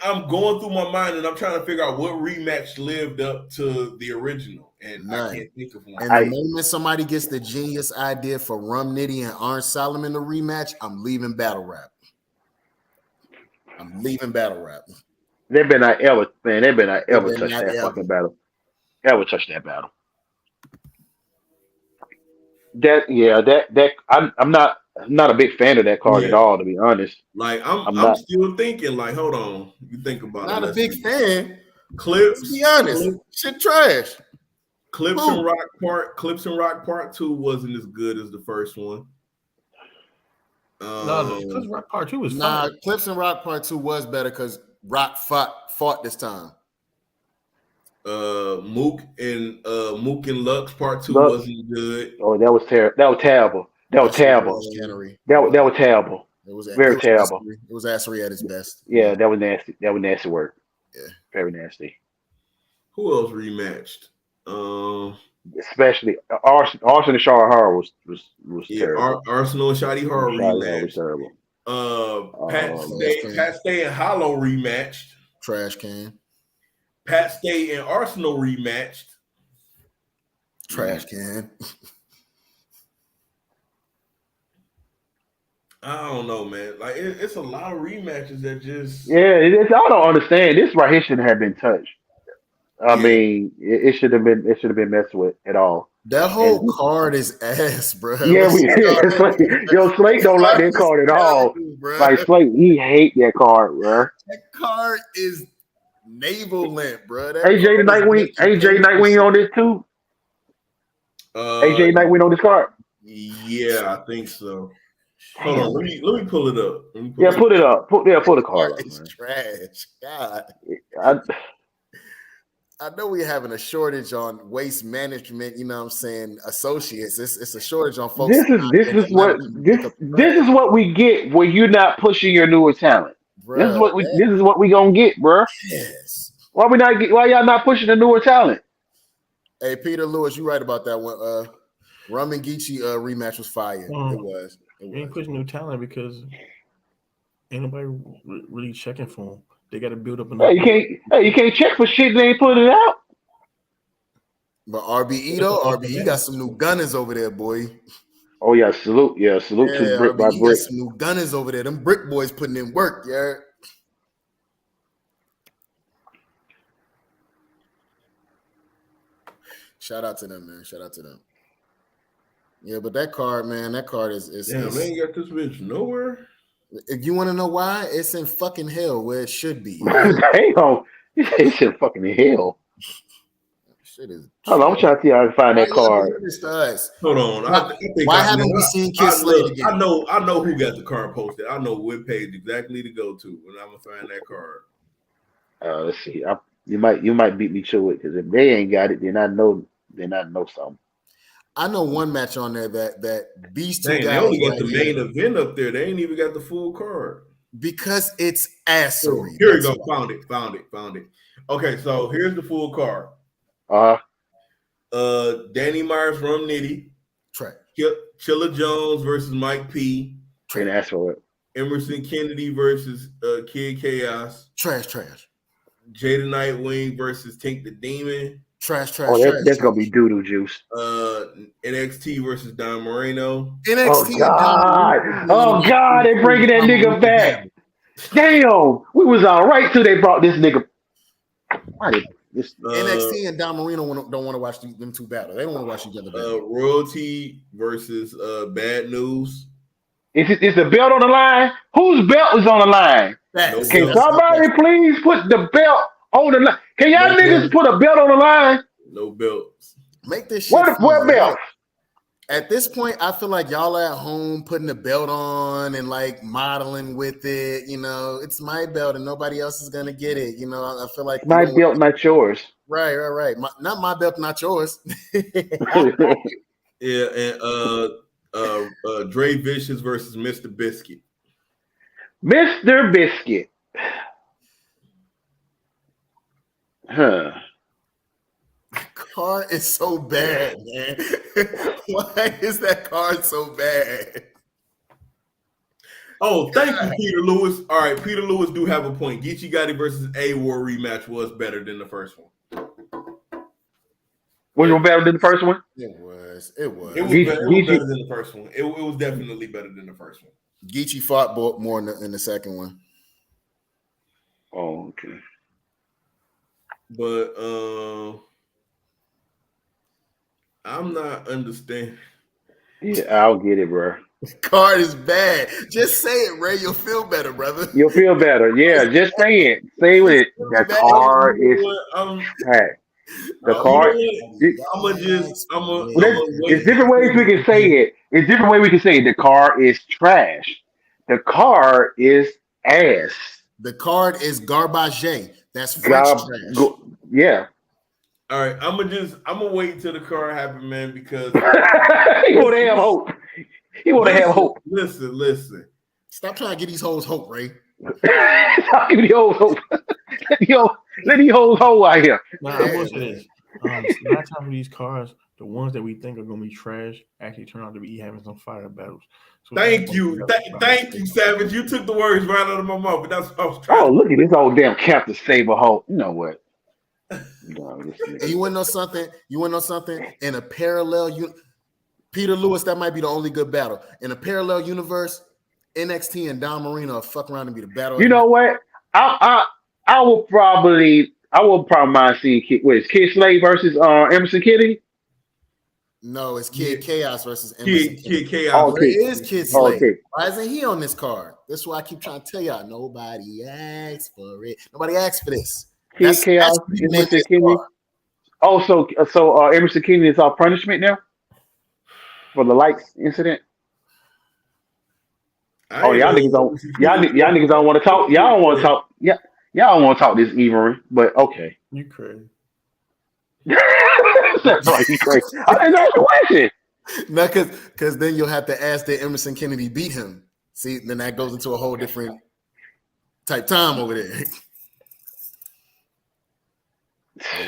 I'm going through my mind and I'm trying to figure out what rematch lived up to the original, and I can't think of one. And the moment somebody gets the genius idea for Rum Nitty and Orange Solomon to rematch, I'm leaving battle rap. They better not ever, man. They better not ever touch that fucking battle. Ever touch that battle. I'm not a big fan of that card at all, to be honest. Like I'm I'm not. still thinking, like, hold on. You think about not it. Not a big fan. Clips. Let's be honest. Shit trash. Clips and Rock Part 2 wasn't as good as the first one. Clips and Rock Part 2 was fine. Clips and Rock Part 2 was better because Rock fought this time. Mook and Lux Part 2 wasn't good. Oh, that was terrible. That was terrible. That was terrible. That was terrible. It was very terrible. It was assery at its best. Yeah, that was nasty. That was nasty work. Yeah, very nasty. Who else rematched? Especially Arsenal and Shari Horror was terrible. Arsenal and Shadi Horror rematched. Was terrible. Pat Stay and Hollow rematched. Trash can. Pat Stay and Arsenal rematched. Trash can. I don't know, man. Like it's a lot of rematches that just I don't understand. This right here shouldn't have been touched. I mean, it should have been messed with at all. That whole card is ass, bro. Yeah, Slate don't like that card at all. Like Slate, he hate that card, bro. That card is navel length, bro. AJ Nightwing on this too. AJ Nightwing on this card. Yeah, I think so. Hold on, let me pull it up. Put it up. Put the card up. It's trash. God. I know we're having a shortage on waste management, you know what I'm saying, associates. It's a shortage on folks. This is what we get when you're not pushing your newer talent. Bruh, this is what we gonna get, bro. Yes. Why y'all not pushing the newer talent? Hey, Peter Lewis, you right about that one. Rum and Geechee rematch was fire. It was. We ain't pushing new talent because ain't nobody really checking for him. They got to build up Hey, enough. you can't check for shit. They ain't put it out. But RBE though, RBE got some new gunners over there, boy. Oh yeah, salute. Yeah, salute to Yeah, brick by RBE got brick. some new gunners over there. Them brick boys putting in work, yeah. Shout out to them, man. Shout out to them. Yeah, but that card, man, that card is Damn, they ain't got this bitch nowhere. if you want to know why, it's in fucking hell where it should be. Damn, this shit fucking hell. Shit is. Hold on, I'm trying to see how I can find that card. Hold on. I think Why haven't we seen Kid Slade again? I know who got the card posted. I know what page exactly to go to, and I'm gonna find that card. Let's see. You might beat me to it because if they ain't got it, then I know something. I know one match on there that these two Dang, guys they only got right the here, main event up there. They ain't even got the full card. because it's assery. Here we That's go. why. Found it. Okay, so here's the full card. Danny Myers from Nitty. Trash. Chilla Jones versus Mike P. And ask for it. Emerson Kennedy versus Kid Chaos. Trash. Jada Nightwing versus Tink the Demon. Trash. Oh, that's gonna be doo-doo juice. NXT versus Don Moreno. NXT. Oh God, they bringing that nigga back. Damn, we was all right till they brought this nigga. Why did this? NXT and Don Marino don't want to watch them two battle. They don't want to watch each other battle. Royalty versus Bad News. Is the belt on the line? Whose belt is on the line? Can somebody please put the belt on the line? Can y'all niggas put a belt on the line? No belts. Make this shit. What belt? At this point, I feel like y'all are at home putting the belt on and like modeling with it. You know, it's my belt and nobody else is gonna get it. You know, I feel like My belt, not yours. Right. Not my belt, not yours. Yeah, and Dre Vicious versus Mr. Biscuit. Mr. Biscuit. Huh. Card is so bad, man. Why is that card so bad? Oh, thank you, Peter Lewis. All right, Peter Lewis do have a point. Geechee Gotti versus A-War rematch was better than the first one. Was it better than the first one? It was better than the first one. It was definitely better than the first one. Geechee fought more in the second one. Oh, okay. But I'm not understanding. Yeah, I'll get it, bro. Card is bad. Just say it, Ray. You'll feel better, brother. You'll feel better. Yeah, just say it. Say it. The card is trash. The card. It's different ways we can say it. It's different way we can say it. The card is trash. The card is ass. The card is garbage. That's French trash. Yeah. All right, I'm gonna wait until the card happen, man, because he want to have hope. He want to have hope. Listen. Stop trying to get these hoes hope, Ray. Stop giving the hoes hope. Let these hoes hope out here. Now, I will say this. A lot of times with these cards, the ones that we think are gonna be trash actually turn out to be having some fire battles. So thank you, Savage. You took the words right out of my mouth, but that's what I was trying. Oh, look at this old damn Captain Saber hoe. You know what? And you want to know something? In a parallel, Peter Lewis, that might be the only good battle. In a parallel universe, NXT and Don Marino fuck around and be the battle. You know what? I will probably mind seeing Kid Slade versus Emerson Kennedy. No, it's Kid Chaos versus Emerson Kid Chaos. It is Kid Slade. Okay. Why isn't he on this card? That's why I keep trying to tell y'all. Nobody asked for it. Nobody asked for this. Kid Chaos, Emerson Kennedy. Oh, so Emerson Kennedy is off punishment now for the lights incident. Oh, y'all niggas don't want to talk. Y'all don't want to talk. Yeah, y'all don't want to talk this evening. But okay. You crazy? That's right. You crazy. I didn't ask the question. No, because then you'll have to ask that Emerson Kennedy beat him. See, then that goes into a whole different type time over there.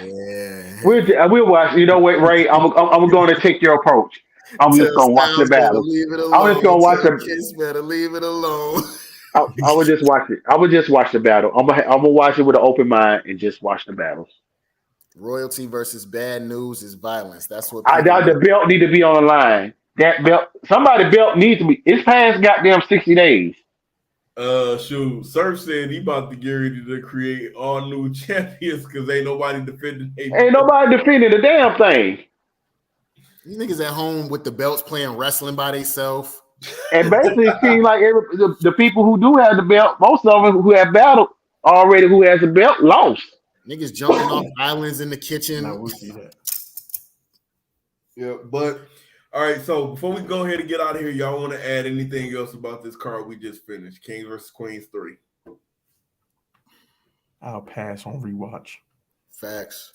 Yeah. We'll watch. You know what, Ray? I'm going to take your approach. I'm just going to watch the battle. I'm just going to watch the. Kids better leave it alone. I would just watch it. I would just watch the battle. I'm gonna watch it with an open mind and just watch the battles. Royalty versus bad news is violence. That's what I people doubt the want. belt need to be on the line. That belt, somebody belt needs to be. It's past goddamn 60 days. Shoot, Surf said he about to get ready to create all new champions because ain't nobody defending. Ain't nobody defending the damn thing. You niggas at home with the belts playing wrestling by themselves. And basically, it seems like the people who do have the belt, most of them who have battled already, who has the belt, lost. Niggas jumping off islands in the kitchen. I will see that. Yeah, but all right. So before we go ahead and get out of here, y'all want to add anything else about this card we just finished? Kings versus Queens 3. I'll pass on rewatch. Facts.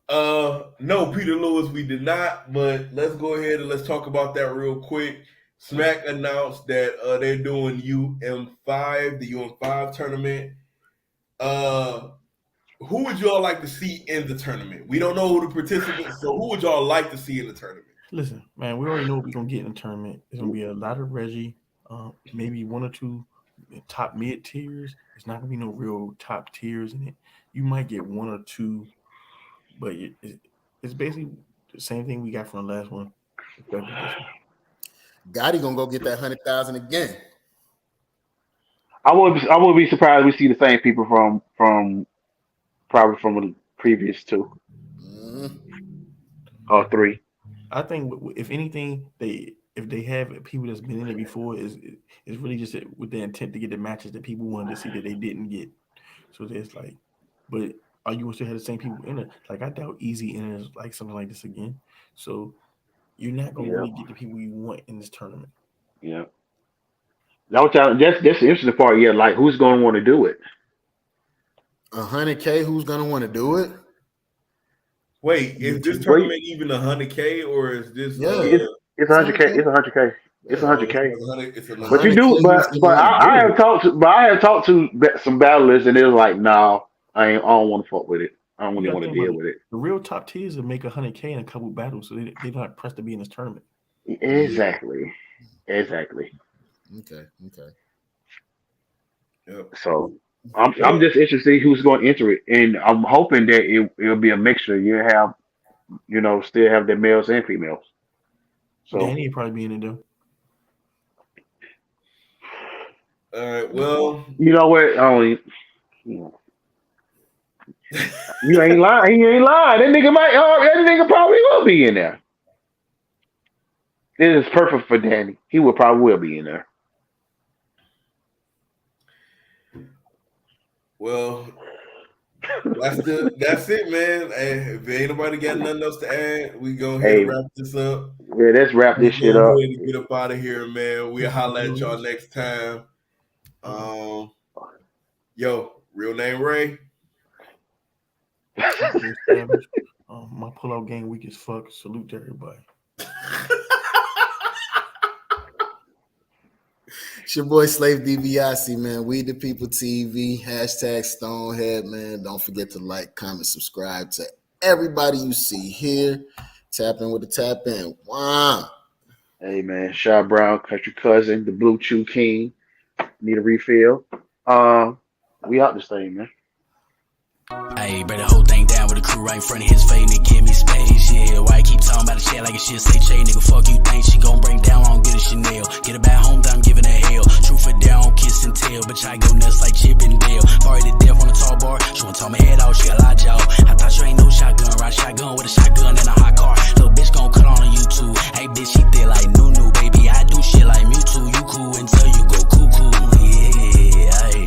No, Peter Lewis, we did not. But let's go ahead and let's talk about that real quick. Smack announced that they're doing UM5, the UM5 tournament. Who would y'all like to see in the tournament? We don't know who the participants, so who would y'all like to see in the tournament? Listen, man, we already know what we're gonna get in the tournament. It's gonna be a lot of Reggie, maybe one or two top mid tiers. It's not gonna be no real top tiers in it. You might get one or two, but it's basically the same thing we got from the last one. Gotti gonna go get that 100,000 again. I wouldn't be surprised if we see the same people from probably from the previous two or three. I think if anything, if they have people that's been in it before, is really just with the intent to get the matches that people wanted to see that they didn't get. So there's like, but are you going to still have the same people in it? Like, I doubt Easy enters like something like this again. So you're not going to really get the people you want in this tournament. Yeah. That's the interesting part. Yeah, like who's going to want to do it? 100K. Who's gonna want to do it? Wait, is this tournament even 100K or is this? It's 100K. It's 100K. It's 100K. It's But you do, but I have talked to some battlers, and they're like, "No, I don't want to fuck with it. I don't really want to deal with it." The real top tiers will make 100K in a couple battles, so they're not pressed to be in this tournament. Exactly. Okay. Yep. So I'm just interested to see who's going to enter it, and I'm hoping that it'll be a mixture. You have, still have the males and females. So Danny will probably be in it though. All right. Well, you know what? You ain't lying. He ain't lying. That nigga probably will be in there. It is perfect for Danny. He probably will be in there. Well, that's it, man. Hey, if ain't nobody got nothing else to add, we go ahead and wrap this up. Yeah, let's wrap this shit up. Get up out of here, man. We'll holler at y'all next time. Real name Ray. My pull-out game weak as fuck. Salute to everybody. It's your boy Slave DiBiase, man. We the People TV. #Stonehead, man. Don't forget to like, comment, subscribe to everybody you see here. Tap in with the tap in. Wow. Hey, man. Shaw Brown, Country Cousin, the Blue Chew King. Need a refill. We out this thing, man. Hey, break the whole thing down with the crew right in front of his face, nigga, give me space, yeah. Why you keep talking about the shit like a shit, say Che, nigga, fuck you think she gon' break down, I don't get a Chanel. Get her back home, I'm giving her hell. Truth or dare, I don't kiss and tell, bitch, I go nuts like Chip and Dale. Party to death on the tall bar, she wanna talk my head off, she got a lot of jaw. I thought you ain't no shotgun, ride shotgun with a shotgun in a hot car.